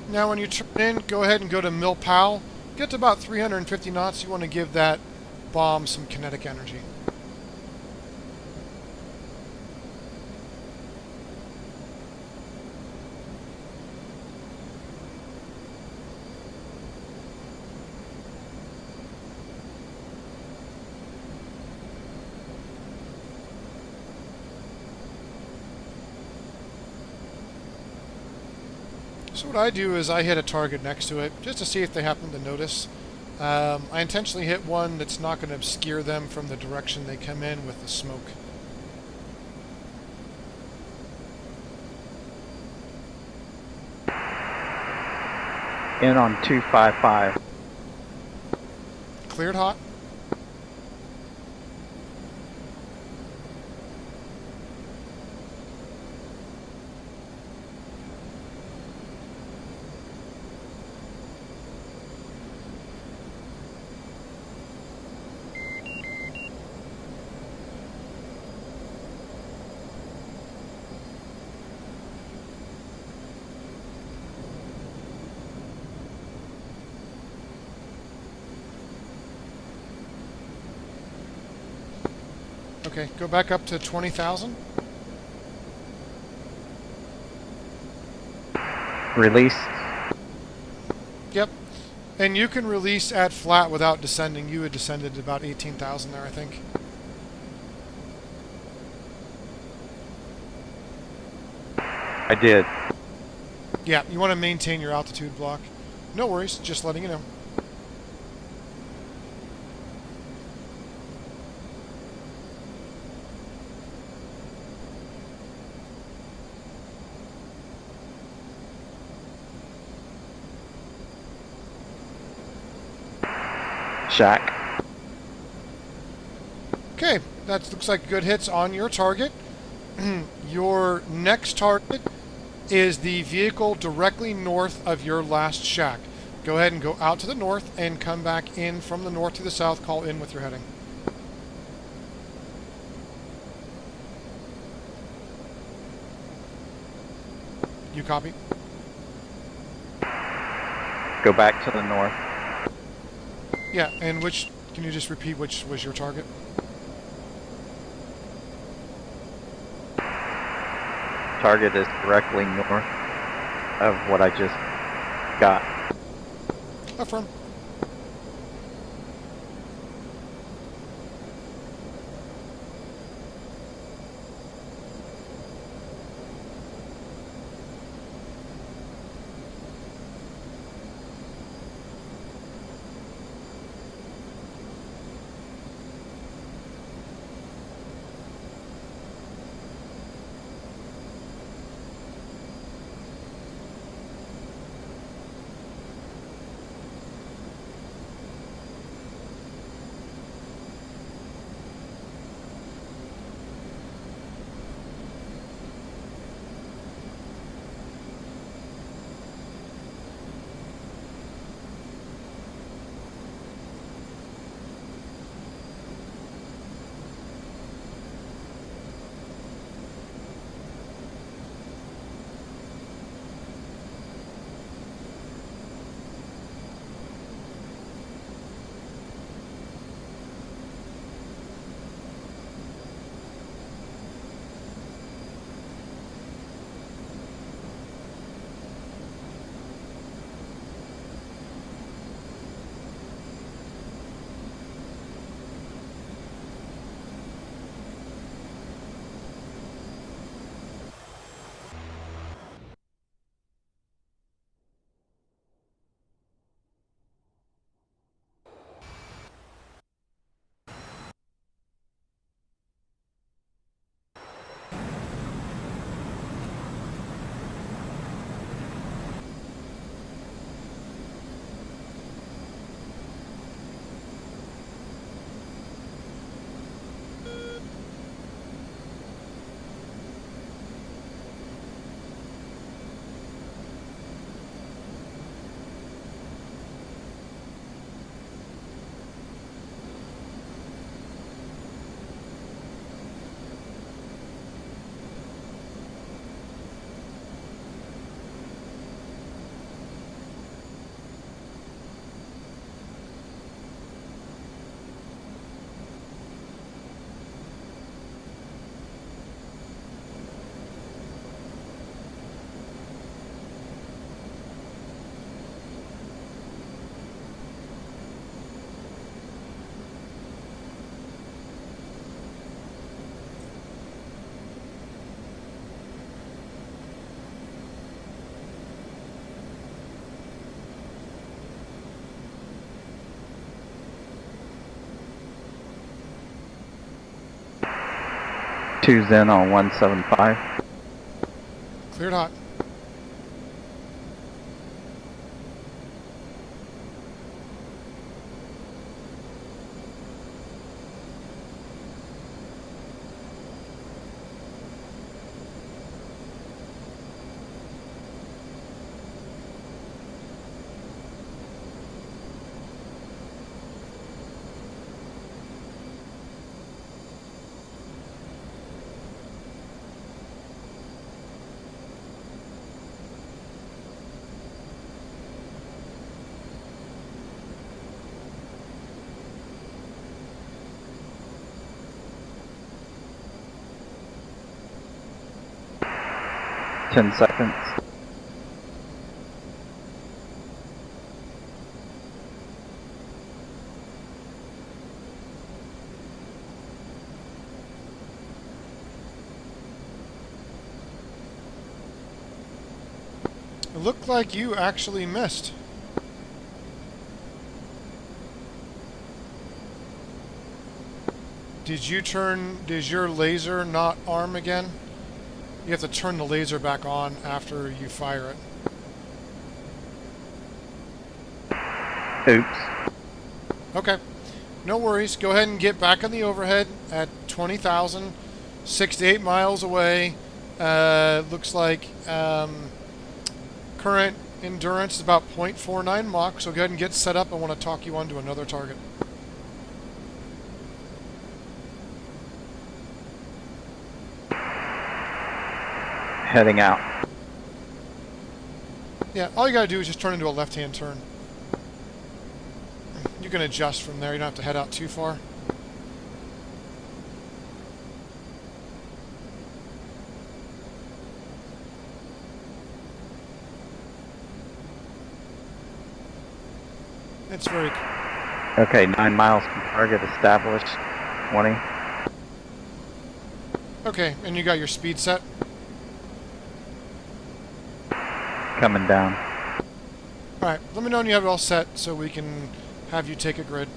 A: Now when you turn in, go ahead and go to mil pow. Get to about 350 knots. You want to give that bomb some kinetic energy. So what I do is I hit a target next to it just to see if they happen to notice. I intentionally hit one that's not going to obscure them from the direction they come in with the smoke.
C: In on 255.
A: Cleared hot. Okay, go back up to 20,000.
C: Release.
A: Yep. And you can release at flat without descending. You had descended to about 18,000 there, I think.
C: I did.
A: Yeah, you want to maintain your altitude block. No worries, just letting you know.
C: Shack.
A: Okay, that looks like good hits on your target. Your next target is the vehicle directly north of your last shack. Go ahead and go out to the north and come back in from the north to the south. Call in with your heading. You copy?
C: Go back to the north.
A: Yeah, and can you just repeat which was your target?
C: Target is directly north of what I just got.
A: Affirm.
C: Two's in on 175.
A: Cleared hot.
C: Ten seconds.
A: It looked like you actually missed. Does your laser not arm again? You have to turn the laser back on after you fire it.
C: Oops.
A: Okay. No worries. Go ahead and get back on the overhead at 20,000. 6 to 8 miles away. Looks like current endurance is about 0.49 Mach, so go ahead and get set up. I want to talk you onto another target.
C: Heading out.
A: Yeah, all you got to do is just turn into a left-hand turn. You can adjust from there. You don't have to head out too far. It's very...
C: Okay, 9 miles from target established. 20.
A: Okay, and you got your speed set?
C: Coming down.
A: Alright, let me know when you have it all set so we can have you take a grid.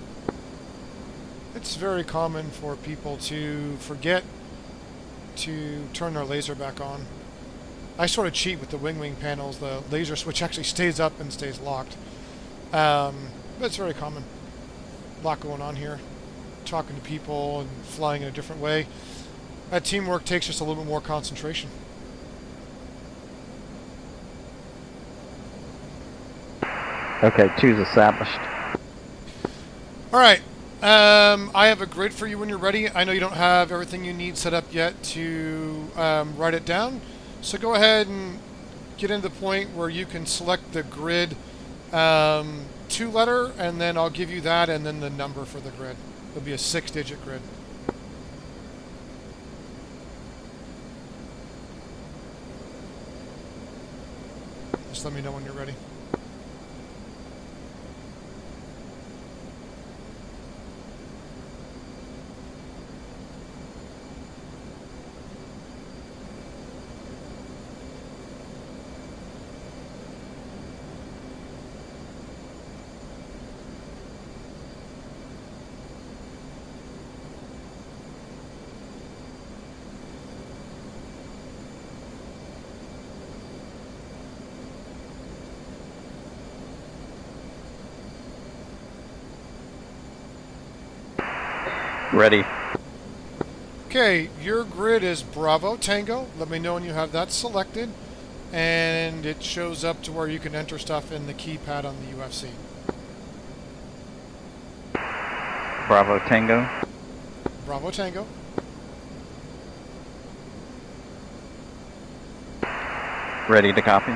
A: It's very common for people to forget to turn their laser back on. I sort of cheat with the wing panels. The laser switch actually stays up and stays locked. But it's very common. A lot going on here. Talking to people and flying in a different way. That teamwork takes just a little bit more concentration.
C: Okay, 2's established.
A: Alright, I have a grid for you when you're ready. I know you don't have everything you need set up yet to write it down. So go ahead and get into the point where you can select the grid 2-letter, and then I'll give you that and then the number for the grid. It'll be a 6-digit grid. Just let me know when you're ready.
C: Ready.
A: Okay, your grid is Bravo Tango. Let me know when you have that selected. And it shows up to where you can enter stuff in the keypad on the UFC.
C: Bravo Tango.
A: Bravo Tango.
C: Ready to copy.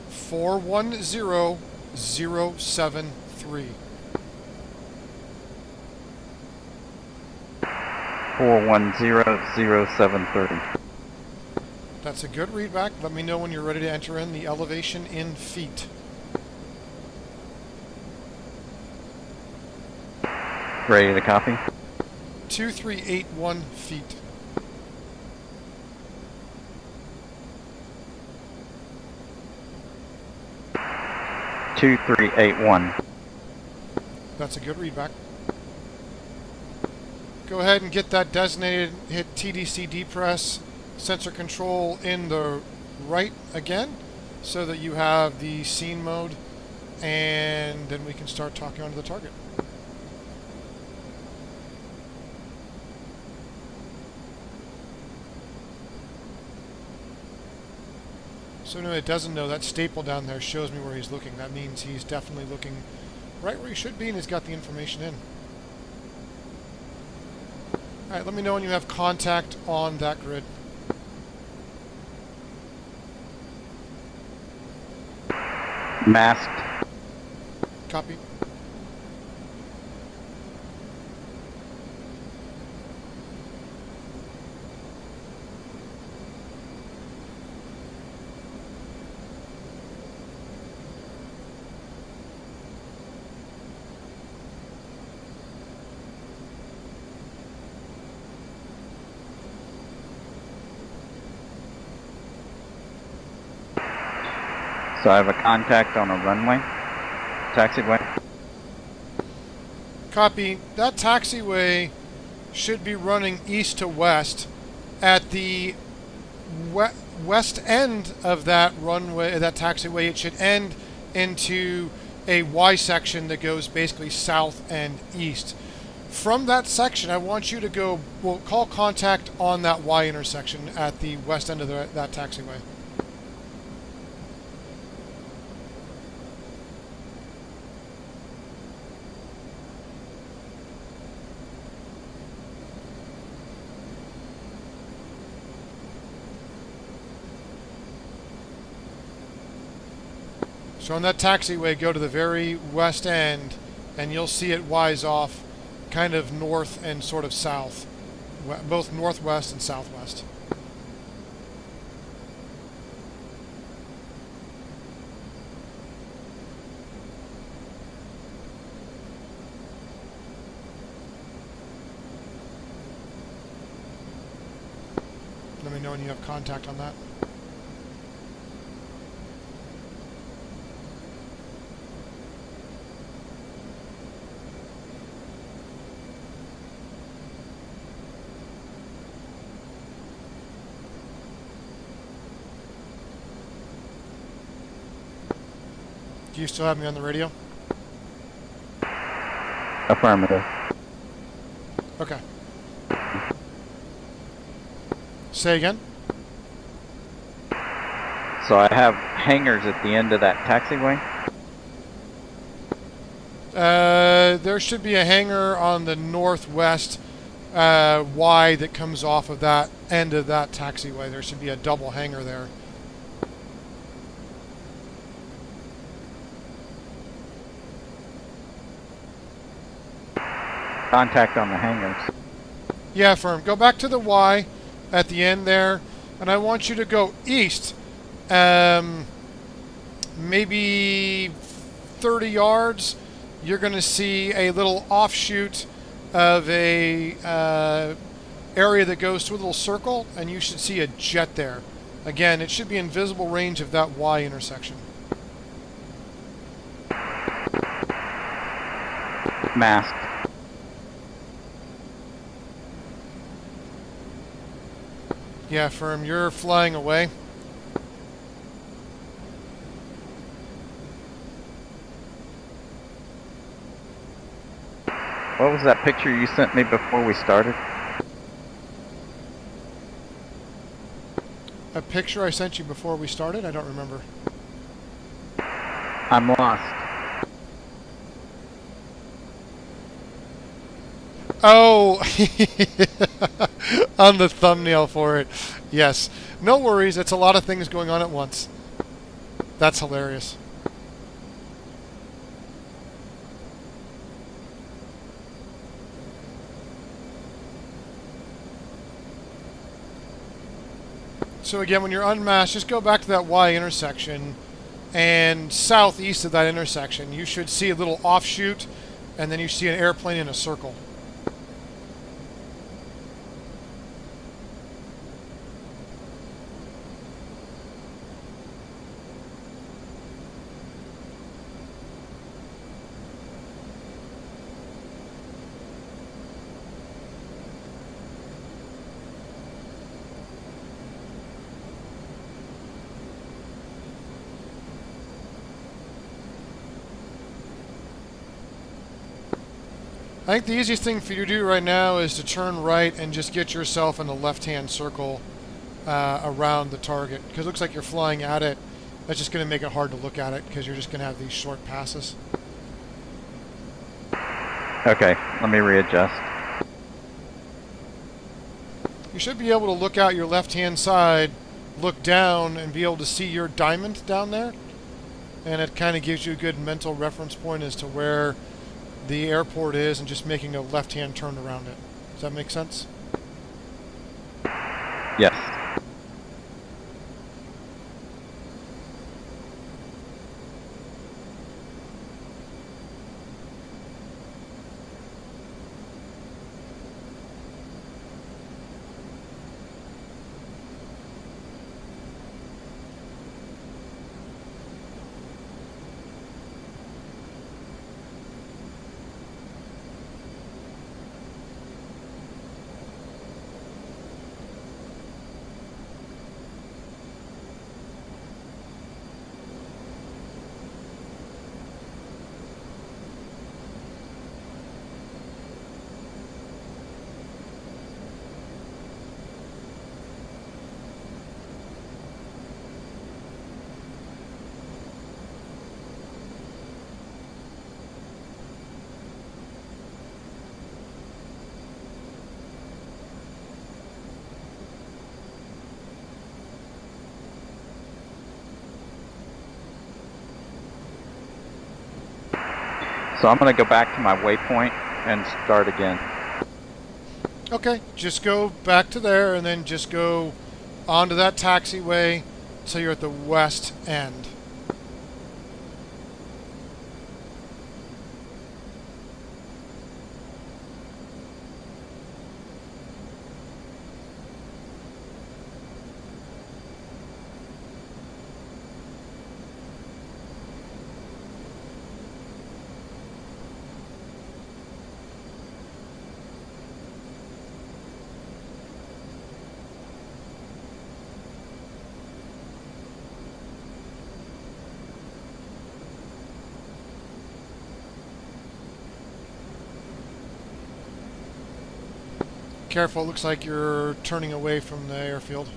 A: 410073.
C: 410073.
A: That's a good readback. Let me know when you're ready to enter in the elevation in feet.
C: Ready to copy.
A: 2381 feet.
C: Two, 381.
A: That's a good readback. Go ahead and get that designated, hit TDC depress, sensor control in the right again, so that you have the scene mode, and then we can start talking onto the target. So anyone that doesn't know, that staple down there shows me where he's looking. That means he's definitely looking right where he should be, and he's got the information in. Alright, let me know when you have contact on that grid.
C: Masked.
A: Copy.
C: So I have a contact on a runway. Taxiway.
A: Copy. That taxiway should be running east to west. At the west end of that runway, that taxiway, it should end into a Y section that goes basically south and east. From that section, I want you to go, well, call contact on that Y intersection at the west end of that taxiway. So on that taxiway, go to the very west end, and you'll see it Y's off kind of north and sort of south, both northwest and southwest. Let me know when you have contact on that. Do you still have me on the radio?
C: Affirmative.
A: Okay. Say again?
C: So I have hangars at the end of that taxiway?
A: There should be a hangar on the northwest Y that comes off of that end of that taxiway. There should be a double hangar there.
C: Contact on the hangars.
A: Yeah, firm. Go back to the Y at the end there, and I want you to go east, maybe 30 yards. You're going to see a little offshoot of a area that goes to a little circle, and you should see a jet there. Again, it should be in visible range of that Y intersection.
C: Masked.
A: Yeah, firm. You're flying away.
C: What was that picture you sent me before we started?
A: A picture I sent you before we started? I don't remember.
C: I'm lost.
A: Oh, on the thumbnail for it. Yes. No worries. It's a lot of things going on at once. That's hilarious. So again, when you're unmasked, just go back to that Y intersection, and southeast of that intersection, you should see a little offshoot, and then you see an airplane in a circle. I think the easiest thing for you to do right now is to turn right and just get yourself in the left-hand circle around the target, because it looks like you're flying at it. That's just going to make it hard to look at it because you're just going to have these short passes.
C: Okay, let me readjust.
A: You should be able to look out your left-hand side, look down, and be able to see your diamond down there. And it kind of gives you a good mental reference point as to where the airport is, and just making a left-hand turn around it. Does that make sense?
C: Yes. So I'm going to go back to my waypoint and start again.
A: Okay, just go back to there and then just go onto that taxiway till you're at the west end. Careful, it looks like you're turning away from the airfield.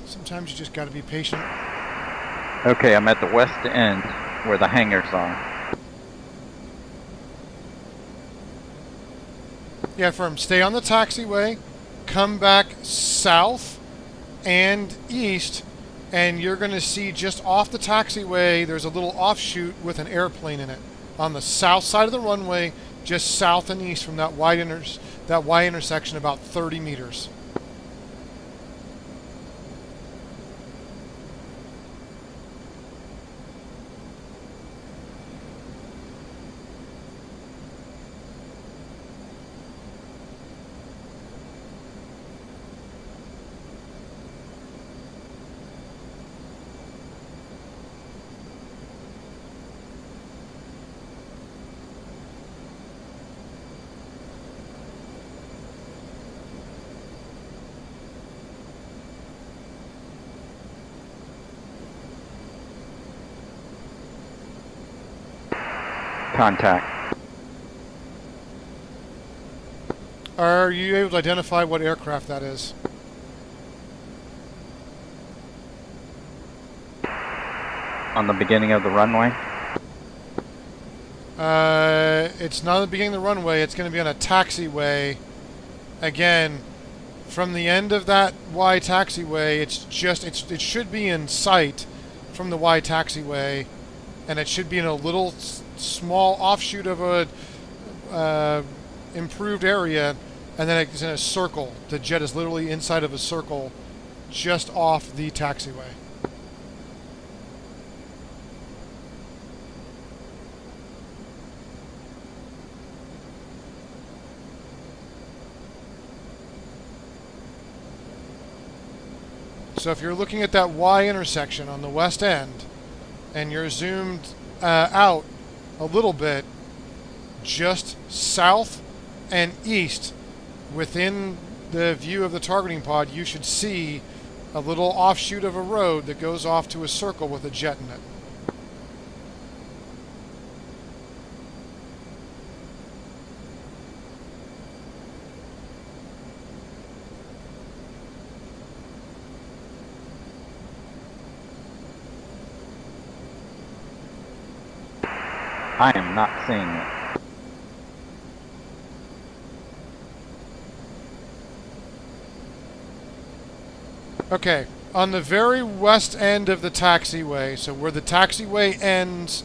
A: Sometimes you just got to be patient.
C: Okay, I'm at the west end where the hangars are.
A: Yeah, firm. Stay on the taxiway, come back south and east, and you're going to see just off the taxiway, there's a little offshoot with an airplane in it. On the south side of the runway, just south and east from that Y intersection, about 30 meters.
C: Contact.
A: Are you able to identify what aircraft that is?
C: On the beginning of the runway.
A: It's not at the beginning of the runway. It's going to be on a taxiway. Again, from the end of that Y taxiway, it should be in sight from the Y taxiway, and it should be in a little small offshoot of a improved area, and then it's in a circle. The jet is literally inside of a circle just off the taxiway. So if you're looking at that Y intersection on the west end and you're zoomed out a little bit, just south and east within the view of the targeting pod, you should see a little offshoot of a road that goes off to a circle with a jet in it.
C: I am not seeing it.
A: Okay, on the very west end of the taxiway, so where the taxiway ends,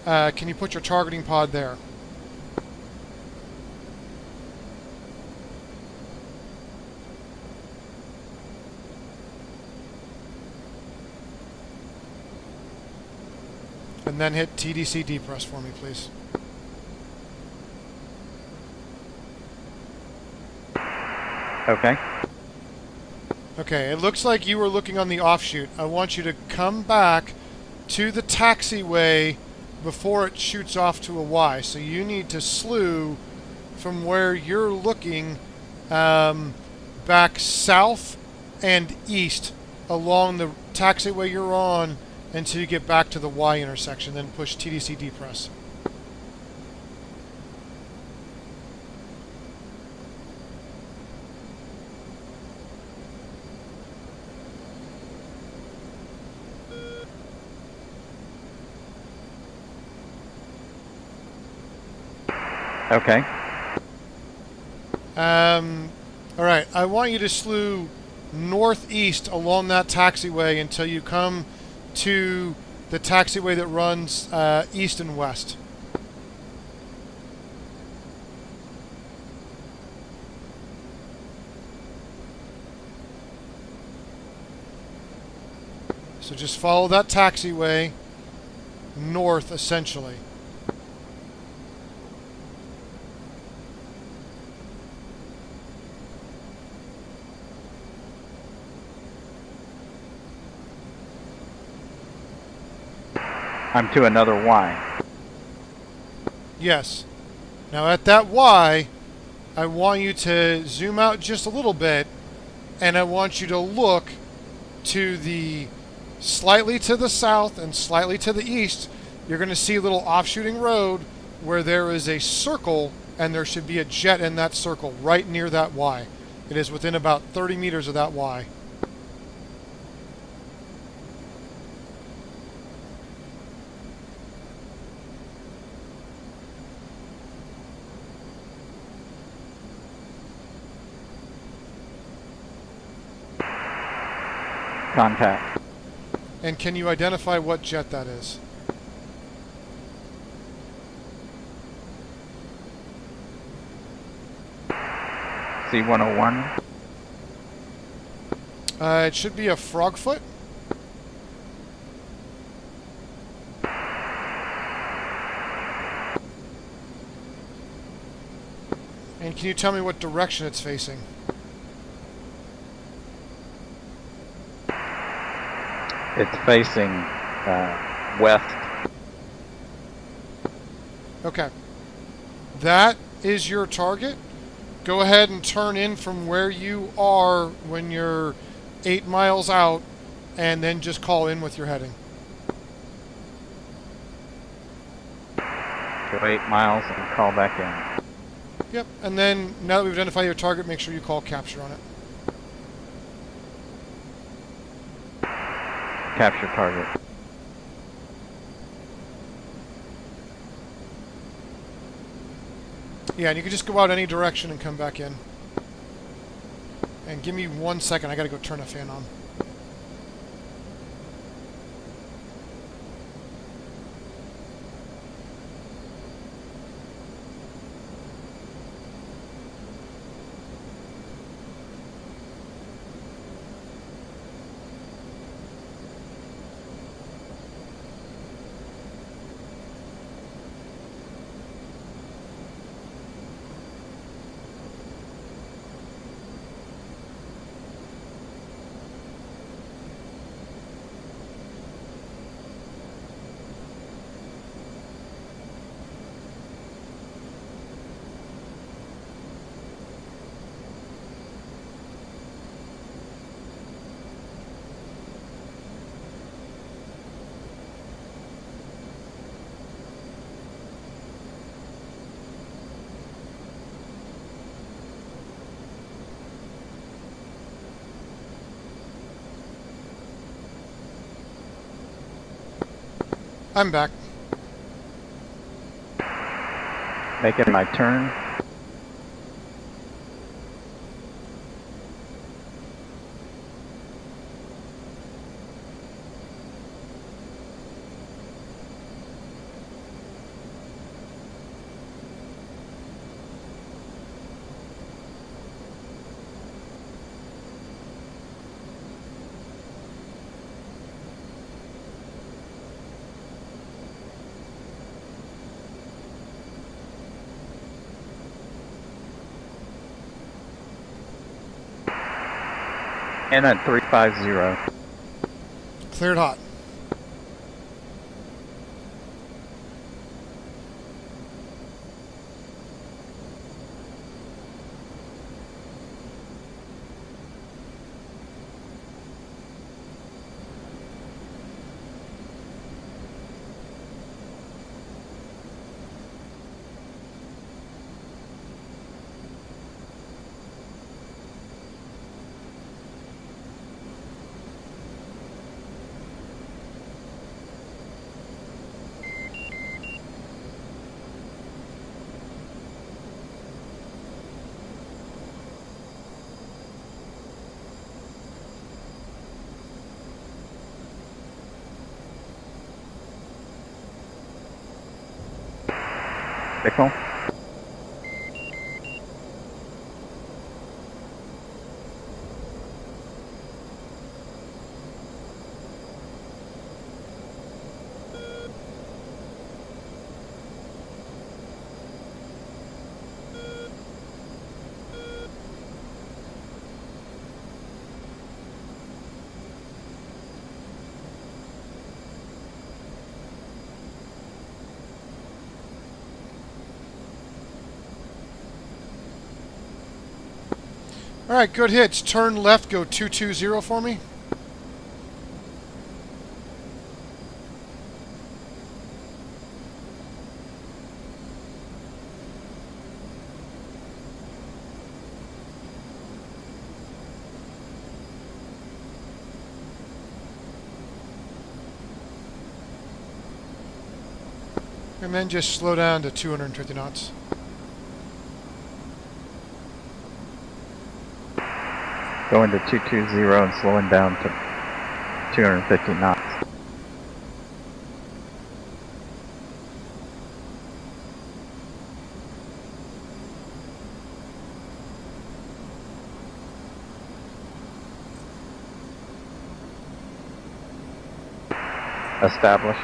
A: can you put your targeting pod there? And then hit TDC depress for me, please.
C: Okay.
A: Okay, it looks like you were looking on the offshoot. I want you to come back to the taxiway before it shoots off to a Y. So you need to slew from where you're looking back south and east along the taxiway you're on until you get back to the Y intersection, then push TDC depress.
C: Okay.
A: All right, I want you to slew northeast along that taxiway until you come to the taxiway that runs east and west. So just follow that taxiway north, essentially.
C: I'm to another Y.
A: Yes. Now at that Y, I want you to zoom out just a little bit, and I want you to look to the slightly to the south and slightly to the east. You're going to see a little offshooting road where there is a circle, and there should be a jet in that circle right near that Y. It is within about 30 meters of that Y.
C: Contact.
A: And can you identify what jet that is?
C: C-101.
A: It should be a Frogfoot. And can you tell me what direction it's facing?
C: It's facing west.
A: Okay. That is your target. Go ahead and turn in from where you are when you're 8 miles out, and then just call in with your heading.
C: Go 8 miles and call back in.
A: Yep, and then now that we've identified your target, make sure you call capture on it.
C: Capture target.
A: Yeah, and you can just go out any direction and come back in. And give me 1 second, I gotta go turn a fan on. I'm back.
C: Making my turn. And at 350.
A: Cleared hot.
C: Pickle.
A: All right, good hits. Turn left, go 220 for me. And then just slow down to 250 knots.
C: Going to 220 and slowing down to 250 knots. Established.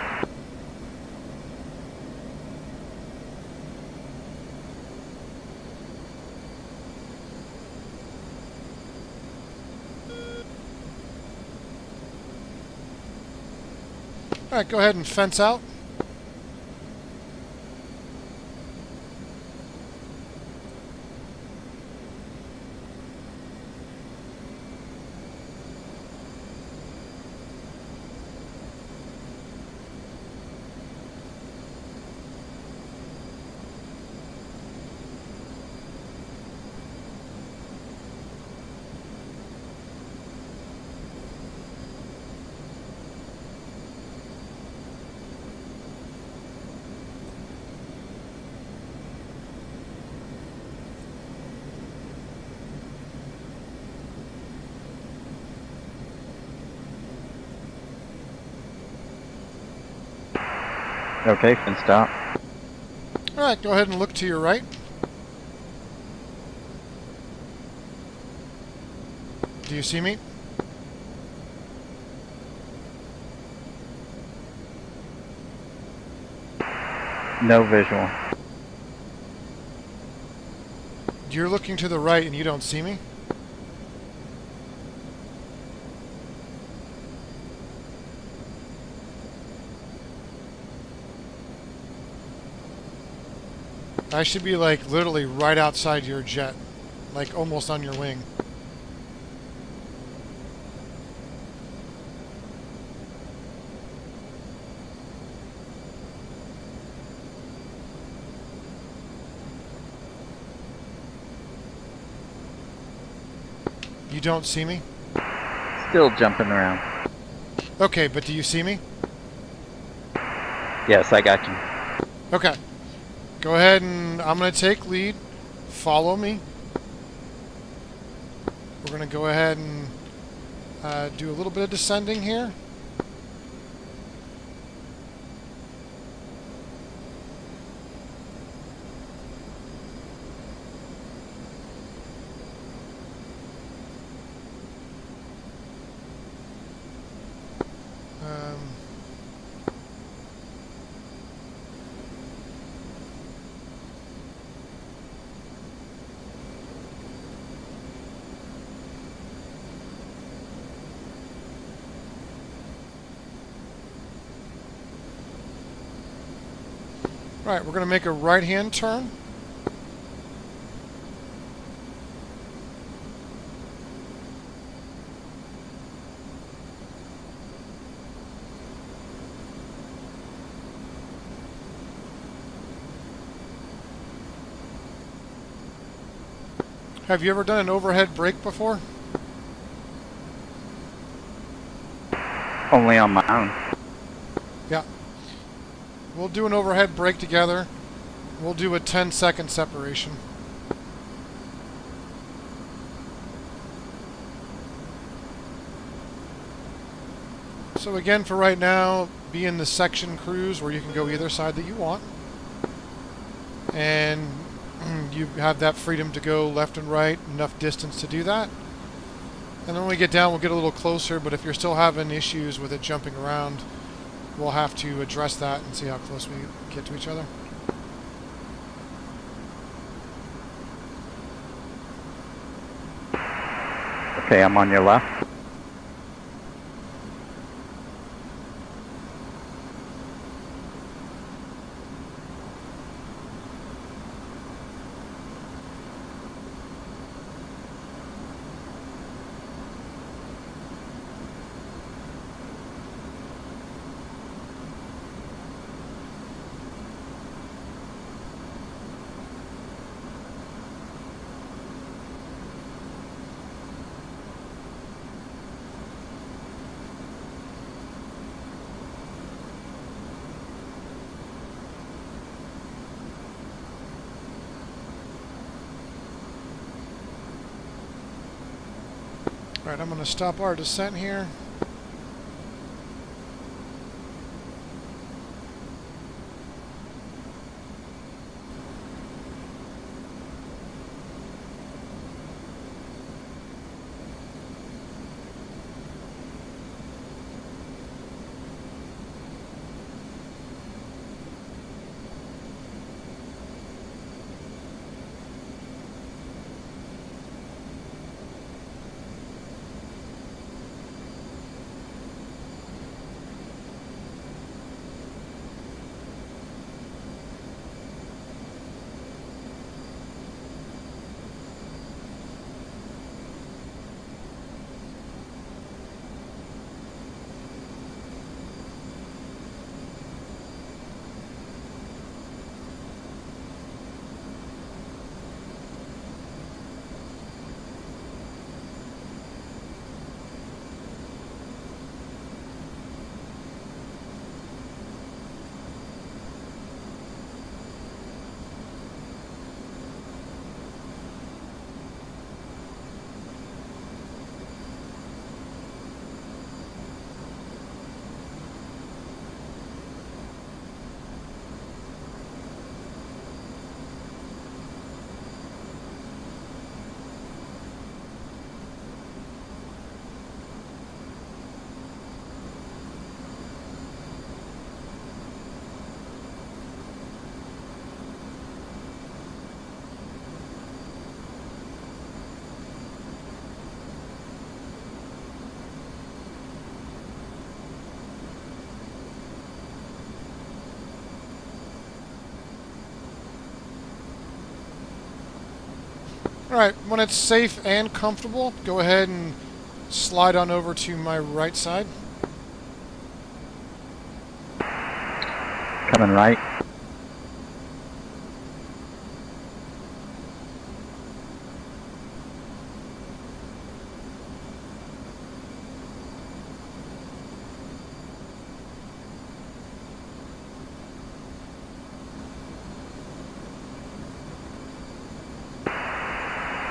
A: All right, go ahead and fence out.
C: Okay, fenced out.
A: All right, go ahead and look to your right. Do you see me?
C: No visual.
A: You're looking to the right and you don't see me? I should be like literally right outside your jet, like almost on your wing. You don't see me?
C: Still jumping around.
A: Okay, but do you see me?
C: Yes, I got you.
A: Okay. Go ahead and I'm going to take lead. Follow me. We're going to go ahead and do a little bit of descending here. Right, we're going to make a right-hand turn. Have you ever done an overhead brake before?
C: Only on my own.
A: Yeah. We'll do an overhead brake together. We'll do a 10-second separation. So again, for right now, be in the section cruise where you can go either side that you want. and you have that freedom to go left and right, enough distance to do that. And then when we get down, we'll get a little closer, but if you're still having issues with it jumping around, we'll have to address that and see how close we get to each other.
C: Okay, I'm on your left.
A: All right, I'm going to stop our descent here. All right, when it's safe and comfortable, go ahead and slide on over to my right side.
C: Coming right.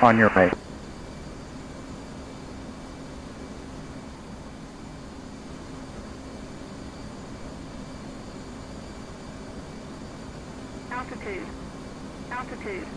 C: On your right.
D: Altitude. Altitude.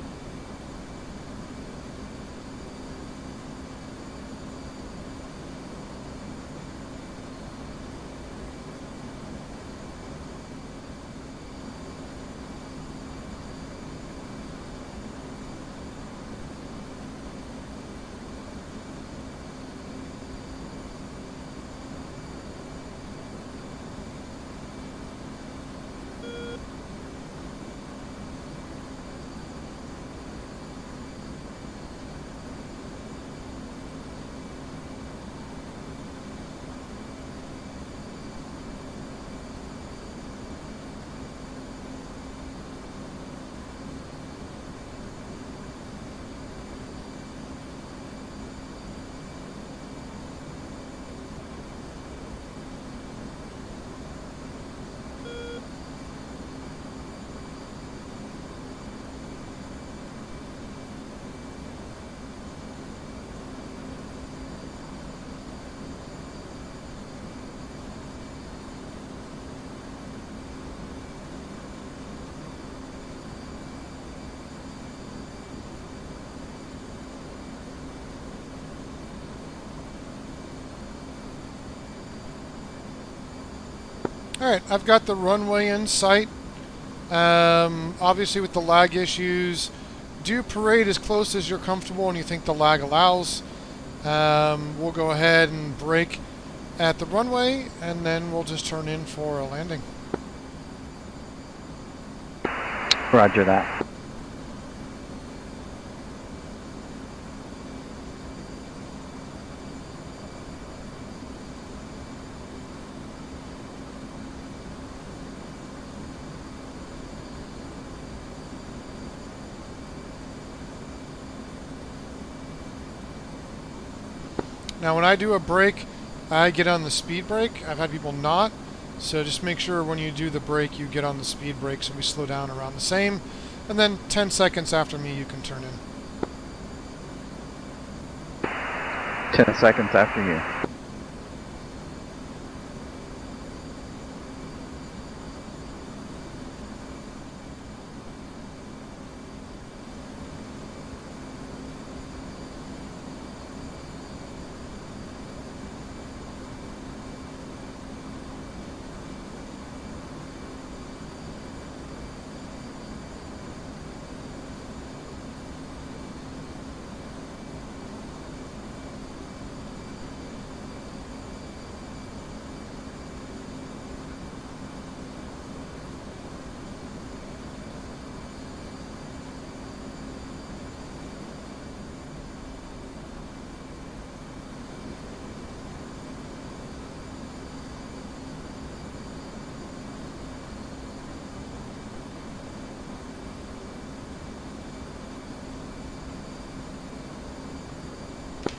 A: Alright, I've got the runway in sight. Obviously with the lag issues, do parade as close as you're comfortable and you think the lag allows. We'll go ahead and brake at the runway and then we'll just turn in for a landing.
C: Roger that.
A: Now when I do a brake, I get on the speed brake. I've had people not. So just make sure when you do the brake, you get on the speed brake so we slow down around the same. And then 10 seconds after me, you can turn in.
C: 10 seconds after you.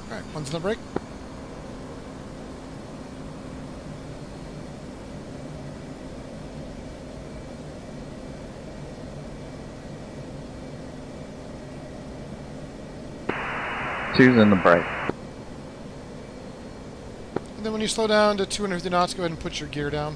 A: Alright, one's in the brake.
C: Two's in the brake.
A: And then when you slow down to 250 knots, go ahead and put your gear down.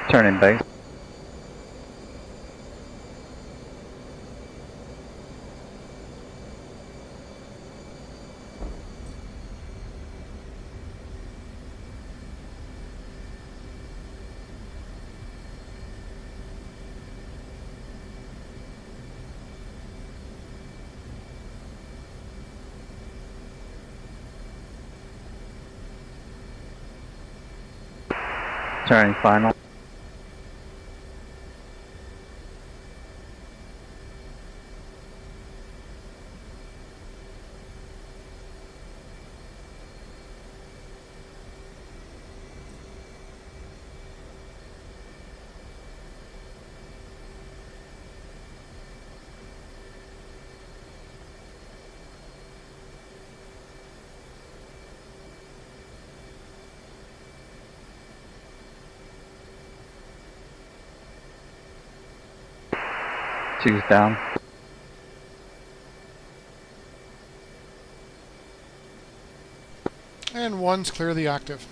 C: Turning base. Turning final. Two's down.
A: And one's clearly active.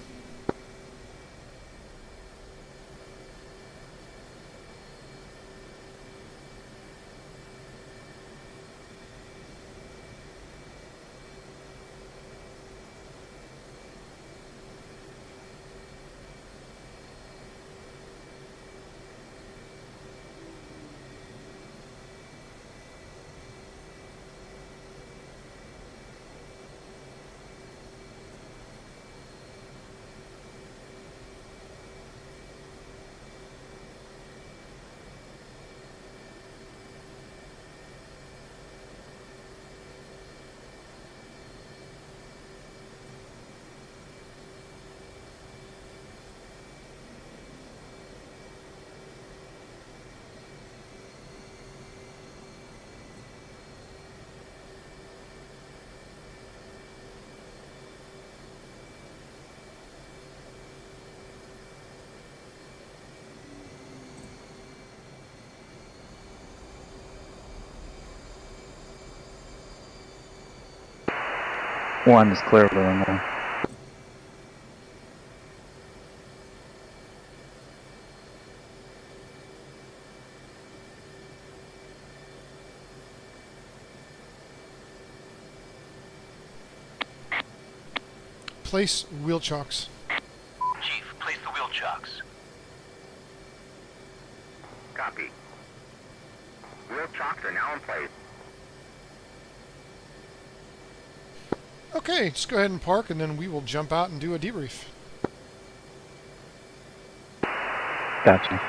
C: One is clearly in there.
A: Place wheel chocks.
E: Chief, place the wheel chocks.
F: Copy. Wheel chocks are now in place.
A: Okay, just go ahead and park, and then we will jump out and do a debrief.
C: Gotcha.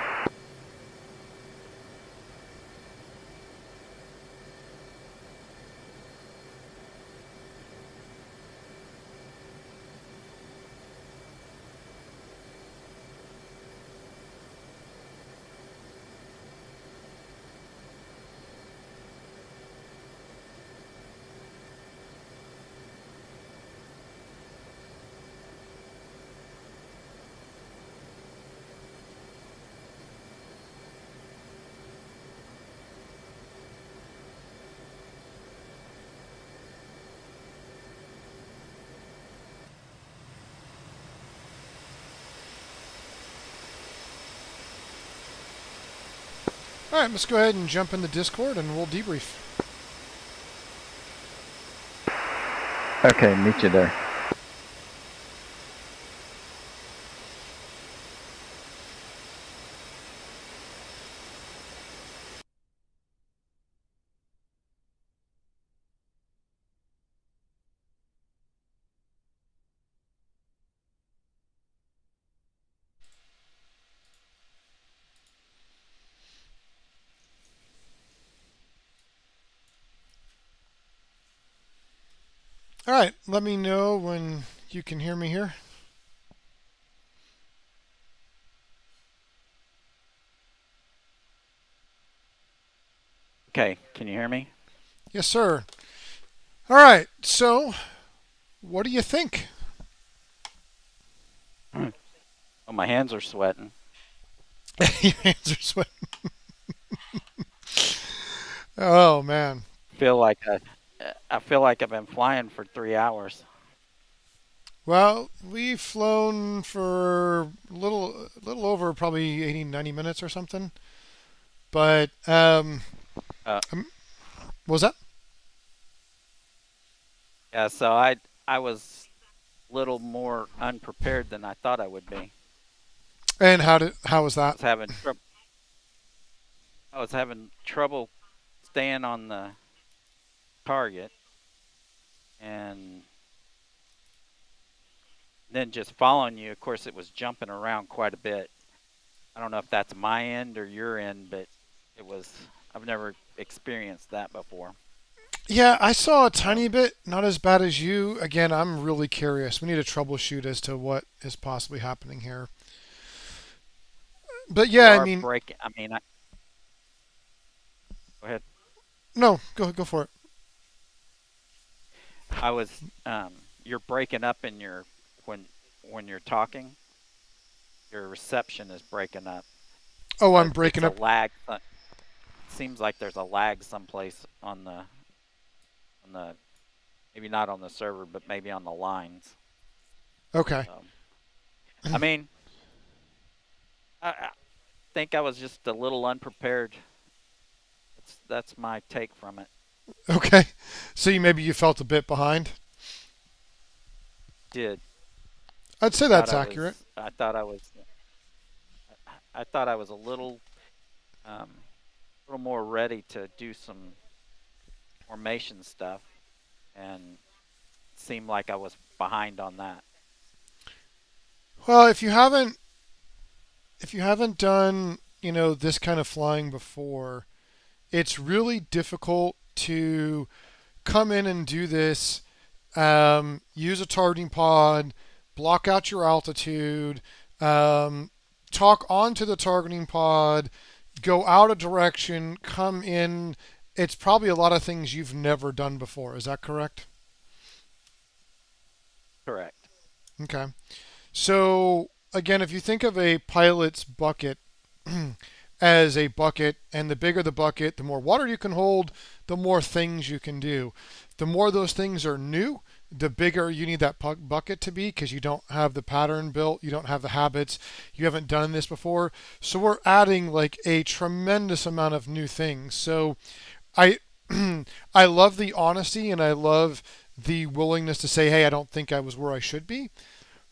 A: All right, let's go ahead and jump into Discord, and we'll debrief.
C: Okay, meet you there.
A: All right, let me know when you can hear me here.
B: Okay, can you hear me?
A: Yes, sir. All right, so what do you think?
B: Oh, my hands are sweating.
A: Your hands are sweating. Oh man.
B: I feel like I've been flying for 3 hours.
A: Well, we've flown for a little over probably 80, 90 minutes or something. But
B: Uh,
A: what was that?
B: Yeah, so I was a little more unprepared than I thought I would be.
A: And how was
B: I
A: that?
B: was having trouble. I was having trouble staying on the target, and then just following you. Of course, it was jumping around quite a bit. I don't know if that's my end or your end, but it was. I've never experienced that before.
A: Yeah, I saw a tiny bit, not as bad as you. Again, I'm really curious. We need to troubleshoot as to what is possibly happening here. But
B: You
A: yeah, I
B: are
A: mean,
B: breaking. Go ahead.
A: no, go for it.
B: I was. You're breaking up in your when you're talking. Your reception is breaking up.
A: Oh, I'm breaking
B: It's
A: up.
B: a lag. Seems like there's a lag someplace on the maybe not on the server, but maybe on the lines.
A: Okay.
B: I mean, I think I was just a little unprepared. That's my take from it.
A: Okay. So maybe you felt a bit behind.
B: Did
A: I'd say that's accurate.
B: I thought I was. I thought I was a little more ready to do some formation stuff, and it seemed like I was behind on that.
A: Well, if you haven't done, this kind of flying before, it's really difficult to come in and do this, use a targeting pod, block out your altitude, talk onto the targeting pod, go out a direction, come in. It's probably a lot of things you've never done before. Is that correct?
B: Correct.
A: Okay. So, again, if you think of a pilot's bucket as a bucket, and the bigger the bucket, the more water you can hold, the more things you can do. The more those things are new, the bigger you need that bucket to be because you don't have the pattern built, you don't have the habits, you haven't done this before. So we're adding like a tremendous amount of new things. So I I love the honesty and I love the willingness to say, hey, I don't think I was where I should be.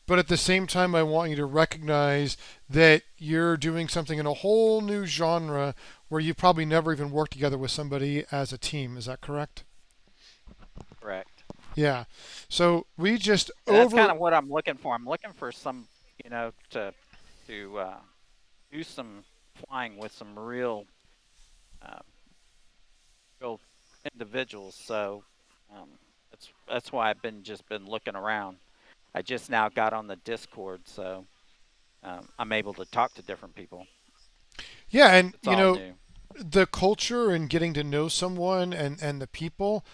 A: But at the same time, I want you to recognize that you're doing something in a whole new genre where you probably never even worked together with somebody as a team. Is that correct?
B: Correct.
A: Yeah. So we just
B: And that's kind of what I'm looking for. I'm looking for some, to do some flying with some uh, real individuals. So that's why I've just been looking around. I just now got on the Discord, so I'm able to talk to different people.
A: Yeah, and
B: It's all new.
A: the culture and getting to know someone and the people.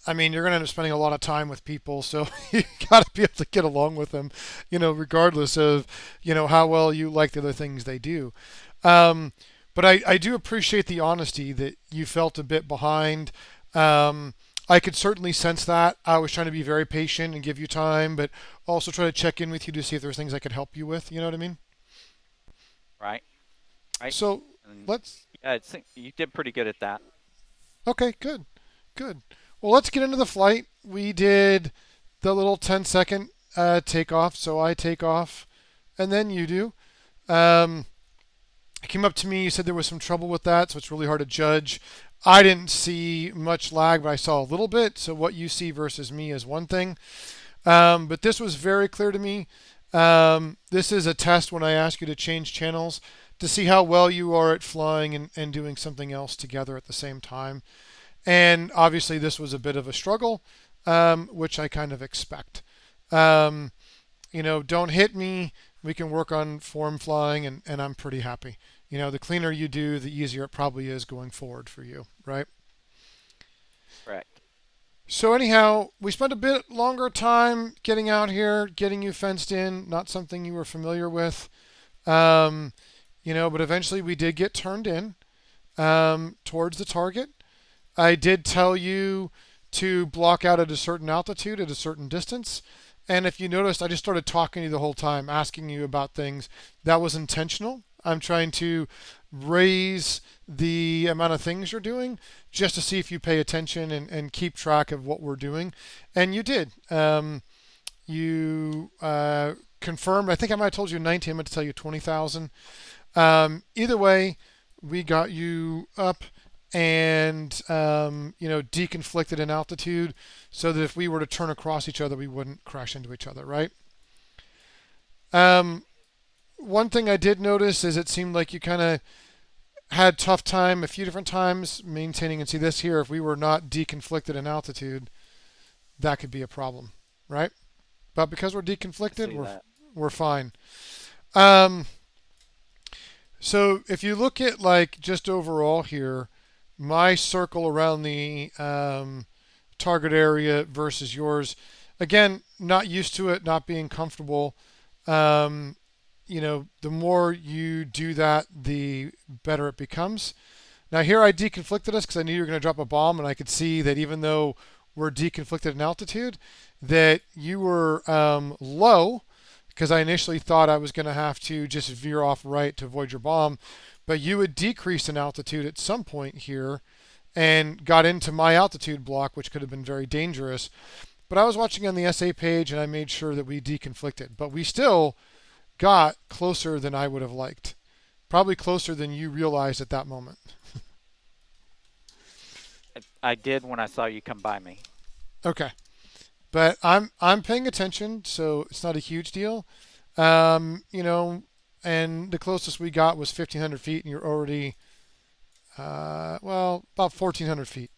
A: I mean, you're going to end up spending a lot of time with people, so you got to be able to get along with them, regardless of, how well you like the other things they do. But I do appreciate the honesty that you felt a bit behind. I could certainly sense that. I was trying to be very patient and give you time, but also try to check in with you to see if there's things I could help you with. You know what I mean?
B: Right. Right.
A: So
B: And
A: let's.
B: I think you did pretty good at that.
A: Okay, good, good. Well, let's get into the flight. We did the little 10-second takeoff. So I take off, and then you do. It came up to me. You said there was some trouble with that, so it's really hard to judge. I didn't see much lag, but I saw a little bit. So what you see versus me is one thing. But this was very clear to me. This is a test when I ask you to change channels to see how well you are at flying and doing something else together at the same time. And obviously this was a bit of a struggle, which I kind of expect. Don't hit me. We can work on form flying, and I'm pretty happy. The cleaner you do, the easier it probably is going forward for you, right?
B: Correct.
A: So anyhow, we spent a bit longer time getting out here, getting you fenced in, not something you were familiar with. But eventually we did get turned in towards the target. I did tell you to block out at a certain altitude, at a certain distance. And if you noticed, I just started talking to you the whole time, asking you about things. That was intentional. I'm trying to raise the amount of things you're doing just to see if you pay attention and keep track of what we're doing. And you did. You confirmed, I think I might have told you 19, I meant to tell you 20,000. Either way, we got you up and deconflicted in altitude so that if we were to turn across each other, we wouldn't crash into each other, right? One thing I did notice is it seemed like you kind of had tough time a few different times maintaining, and see this here, if we were not deconflicted in altitude, that could be a problem, right? But because we're deconflicted, we're fine. So if you look at like just overall here, my circle around the target area versus yours, again, not used to it, not being comfortable. The more you do that, the better it becomes. Now here I deconflicted us because I knew you were going to drop a bomb, and I could see that even though we're deconflicted in altitude, that you were low, because I initially thought I was going to have to just veer off right to avoid your bomb, but you had decreased in altitude at some point here and got into my altitude block, which could have been very dangerous. But I was watching on the SA page, and I made sure that we deconflicted. But we still got closer than I would have liked. Probably closer than you realized at that moment.
B: I did when I saw you come by me.
A: Okay. But I'm paying attention, so it's not a huge deal. And the closest we got was 1,500 feet, and you're already, about 1,400 feet.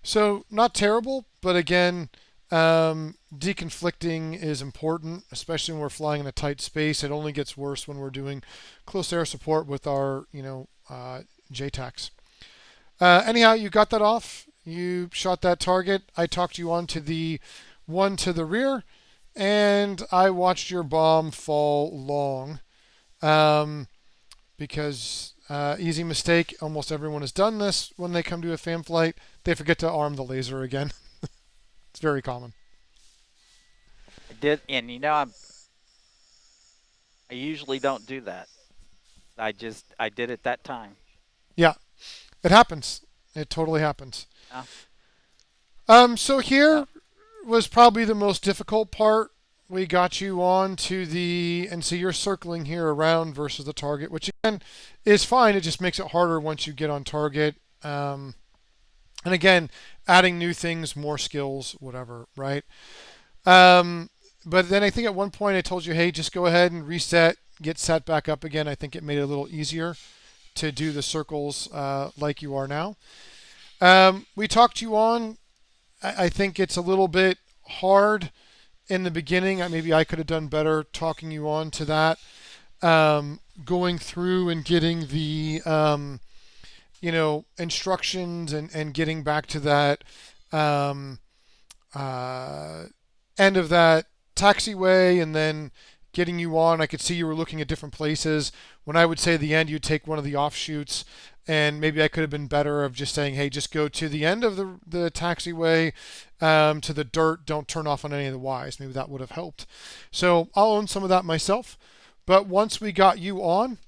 A: So not terrible, but again, deconflicting is important, especially when we're flying in a tight space. It only gets worse when we're doing close air support with our, JTACs. Anyhow, you got that off. You shot that target. I talked you onto the one to the rear, and I watched your bomb fall long. Because easy mistake. Almost everyone has done this when they come to a fan flight. They forget to arm the laser again. It's very common.
B: did, and I usually don't do that. I did it that time.
A: Yeah, it happens. It totally happens.
B: Yeah.
A: So
B: Yeah.
A: here was probably the most difficult part. We got you on to and so you're circling here around versus the target, which again is fine. It just makes it harder once you get on target. And again, adding new things, more skills, whatever, right? But then I think at one point I told you, hey, just go ahead and reset, get set back up again. I think it made it a little easier to do the circles like you are now. We talked you on. I think it's a little bit hard in the beginning. Maybe I could have done better talking you on to that. Going through and getting the instructions and getting back to that end of that taxiway and then getting you on. I could see you were looking at different places. When I would say the end, you'd take one of the offshoots, and maybe I could have been better of just saying, hey, just go to the end of the taxiway to the dirt. Don't turn off on any of the Ys. Maybe that would have helped. So I'll own some of that myself. But once we got you on,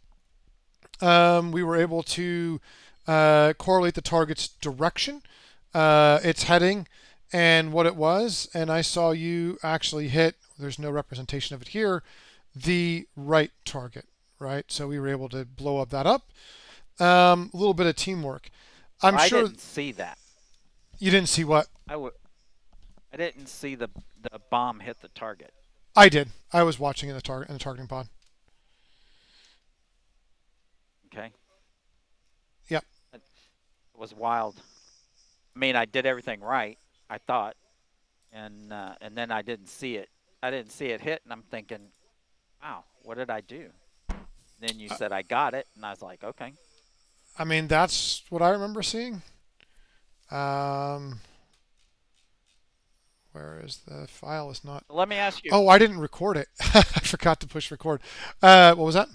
A: we were able to correlate the target's direction, its heading, and what it was. And I saw you actually hit, there's no representation of it here, the right target, right? So we were able to blow up that up. A little bit of teamwork. I'm
B: I
A: sure
B: didn't see that.
A: you didn't see what?
B: I didn't see the bomb hit the target.
A: I did. I was watching in the targeting pod.
B: Okay.
A: Yep.
B: It was wild. I mean, I did everything right, I thought, and then I didn't see it. I didn't see it hit, and I'm thinking, wow, what did I do? Then you said I got it, and I was like, okay.
A: I mean, that's what I remember seeing. Where is the file? Is not.
B: Let me ask you.
A: Oh, I didn't record it. I forgot to push record. What was that?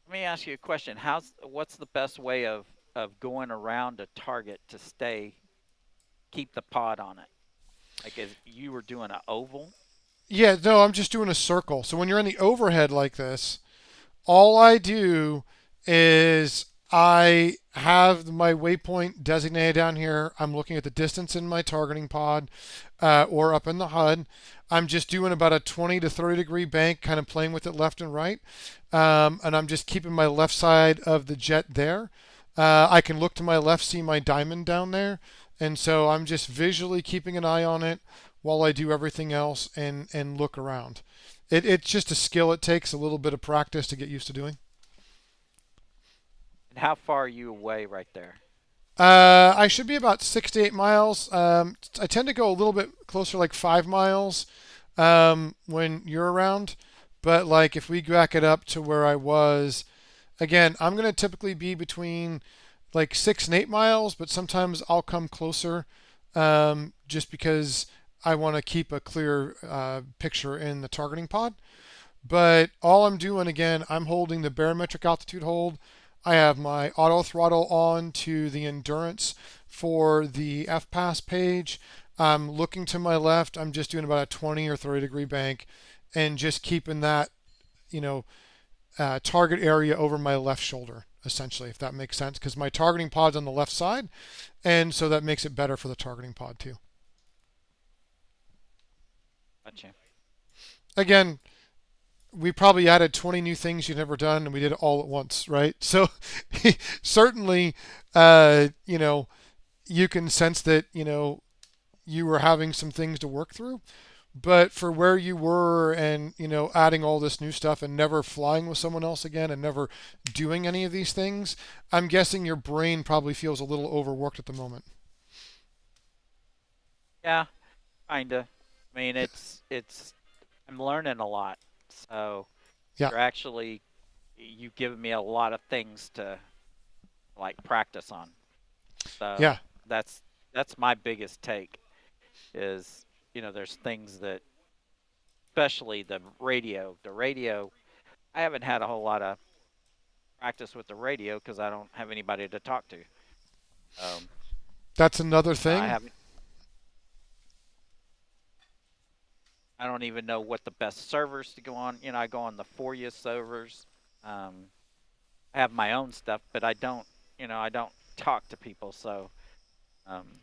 B: Let me ask you a question. What's the best way of going around a target to keep the pod on it? Like if you were doing an oval?
A: Yeah, no, I'm just doing a circle. So when you're in the overhead like this, all I do is I have my waypoint designated down here. I'm looking at the distance in my targeting pod or up in the HUD. I'm just doing about a 20 to 30 degree bank, kind of playing with it left and right. And I'm just keeping my left side of the jet there. I can look to my left, see my diamond down there. And so I'm just visually keeping an eye on it while I do everything else and look around. It's just a skill it takes, a little bit of practice to get used to doing.
B: And how far are you away right there?
A: I should be about 6 to 8 miles. I tend to go a little bit closer, like 5 miles when you're around. But like if we back it up to where I was, again, I'm going to typically be between like 6 and 8 miles, but sometimes I'll come closer just because I want to keep a clear picture in the targeting pod. But all I'm doing, again, I'm holding the barometric altitude hold. I have my auto throttle on to the endurance for the FPAS page. I'm looking to my left. I'm just doing about a 20 or 30 degree bank and just keeping that, target area over my left shoulder, essentially, if that makes sense, because my targeting pod's on the left side, and so that makes it better for the targeting pod too.
B: Gotcha.
A: Again, we probably added 20 new things you've never done, and we did it all at once, right? So certainly, you can sense that, you were having some things to work through. But for where you were and, adding all this new stuff and never flying with someone else again and never doing any of these things, I'm guessing your brain probably feels a little overworked at the moment.
B: Yeah, kinda. I mean, I'm learning a lot. So
A: Yeah.
B: you've given me a lot of things to like practice on. So
A: Yeah.
B: that's my biggest take is, there's things that, especially the radio. The radio, I haven't had a whole lot of practice with the radio because I don't have anybody to talk to.
A: That's another thing.
B: I haven't. I don't even know what the best servers to go on. I go on the Foria servers. I have my own stuff, but I don't talk to people, so um,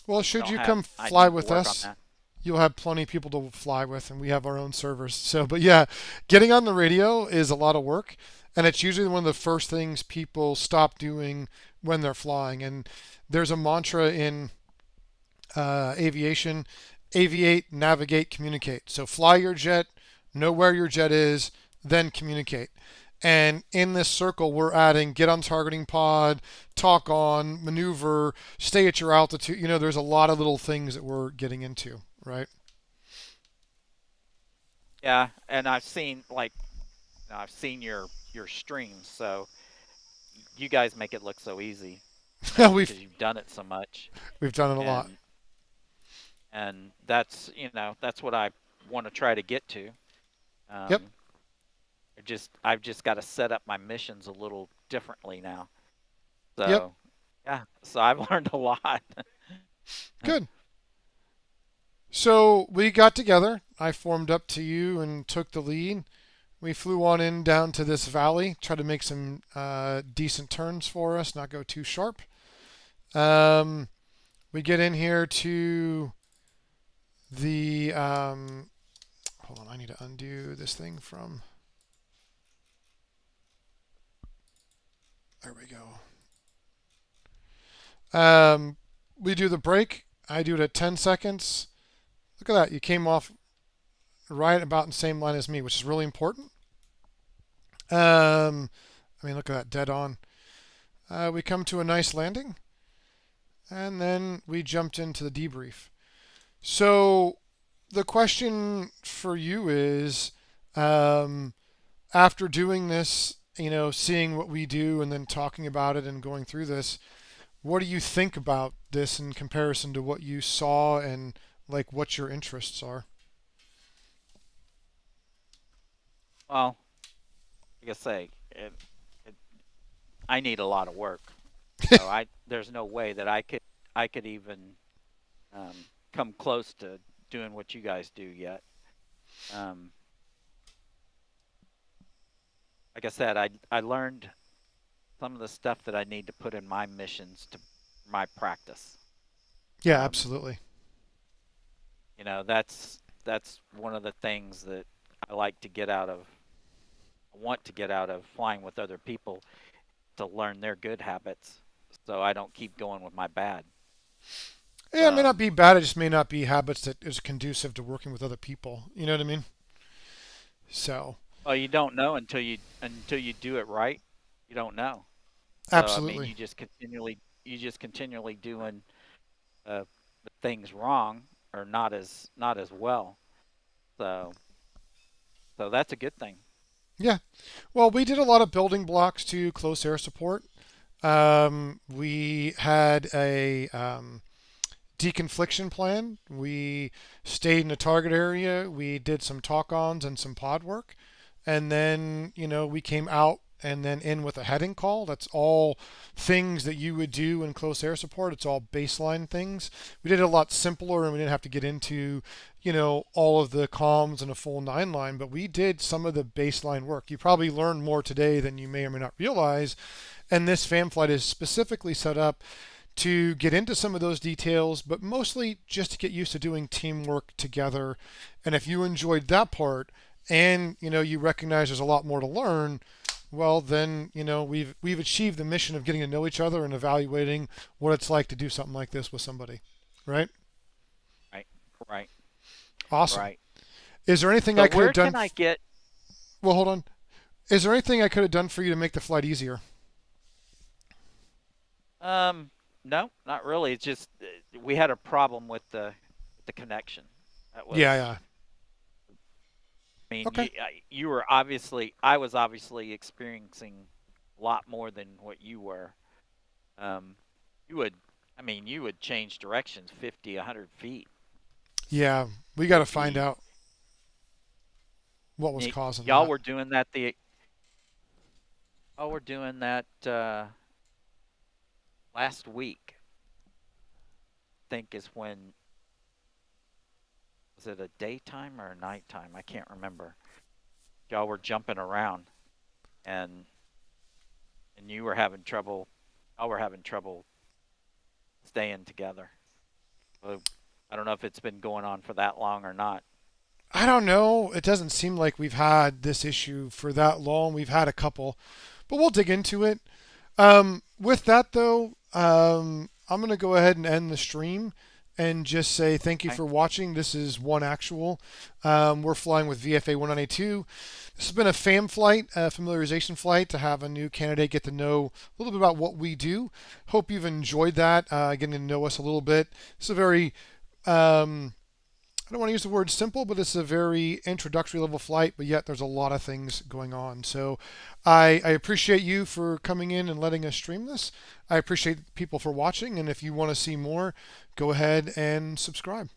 A: Well, should
B: don't
A: you
B: have.
A: come
B: I
A: fly
B: need to
A: with
B: work on
A: us,
B: that.
A: you'll have plenty of people to fly with, and we have our own servers. So, but yeah, getting on the radio is a lot of work, and it's usually one of the first things people stop doing when they're flying. And there's a mantra in aviation: aviate, navigate, communicate. So fly your jet, know where your jet is, then communicate. And in this circle, we're adding get on targeting pod, talk on, maneuver, stay at your altitude. There's a lot of little things that we're getting into, right?
B: Yeah, and I've seen your streams, so you guys make it look so easy,
A: we've
B: because you've done it so much,
A: we've done it a lot.
B: and that's what I want to try to get to.
A: Yep.
B: Um, I've just got to set up my missions a little differently now.
A: Yep.
B: So yeah, so I've learned a lot.
A: Good. So we got together. I formed up to you and took the lead. We flew on in down to this valley, tried to make some decent turns for us, not go too sharp. We get in here to the. Hold on, I need to undo this thing from. There we go. We do the break. I do it at 10 seconds. Look at that. You came off right about in the same line as me, which is really important. Look at that, dead on. We come to a nice landing, and then we jumped into the debrief. So the question for you is, after doing this, seeing what we do and then talking about it and going through this, what do you think about this in comparison to what you saw and like what your interests are?
B: Well, like I say, it, I need a lot of work, so there's no way that I could even um, come close to doing what you guys do yet. Um, like I said, I learned some of the stuff that I need to put in my missions to my practice.
A: Yeah,
B: Um,
A: absolutely.
B: that's one of the things that I like to get out of. I want to get out of flying with other people, to learn their good habits, so I don't keep going with my bad.
A: Yeah, it may
B: So,
A: not be bad. It just may not be habits that is conducive to working with other people. You know what I mean? So,
B: well, you don't know until you do it right. You don't know. So I mean,
A: absolutely.
B: you just continually doing uh, things wrong, or not as well. So so that's a good thing.
A: Yeah. Well, we did a lot of building blocks to close air support. We had a deconfliction plan. We stayed in the target area. We did some talk-ons and some pod work. And then, we came out and then in with a heading call. That's all things that you would do in close air support. It's all baseline things. We did it a lot simpler and we didn't have to get into, all of the comms and a full 9 line, but we did some of the baseline work. You probably learned more today than you may or may not realize. And this fan flight is specifically set up to get into some of those details, but mostly just to get used to doing teamwork together. And if you enjoyed that part and you recognize there's a lot more to learn, well then we've achieved the mission of getting to know each other and evaluating what it's like to do something like this with somebody, right?
B: Right, right,
A: Awesome.
B: right.
A: Is there anything
B: So
A: I could
B: where
A: have done?
B: can I get?
A: Well, hold on. Is there anything I could have done for you to make the flight easier?
B: No, not really. It's just we had a problem with the connection. That
A: Yeah,
B: was.
A: yeah.
B: I mean,
A: Okay.
B: I was obviously experiencing a lot more than what you were. Um, you would, you would change directions 50, 100 feet.
A: Yeah, we got to
B: It'd
A: find
B: be,
A: out what was causing
B: y'all
A: that.
B: were doing that. Y'all were doing that last week. I think is when is it a daytime or a nighttime? I can't remember. Y'all were jumping around, and you were having trouble. Y'all were having trouble staying together. So I don't know if it's been going on for that long or not.
A: I don't know. It doesn't seem like we've had this issue for that long. We've had a couple, but we'll dig into it. With that, though, I'm going to go ahead and end the stream and just say thank you
B: Okay.
A: for watching. This is One Actual. We're flying with VFA-192. This has been a FAM flight, a familiarization flight, to have a new candidate get to know a little bit about what we do. Hope you've enjoyed that, getting to know us a little bit. It's a very I don't want to use the word simple, but it's a very introductory level flight, but yet there's a lot of things going on. So I appreciate you for coming in and letting us stream this. I appreciate people for watching, and if you want to see more, go ahead and subscribe.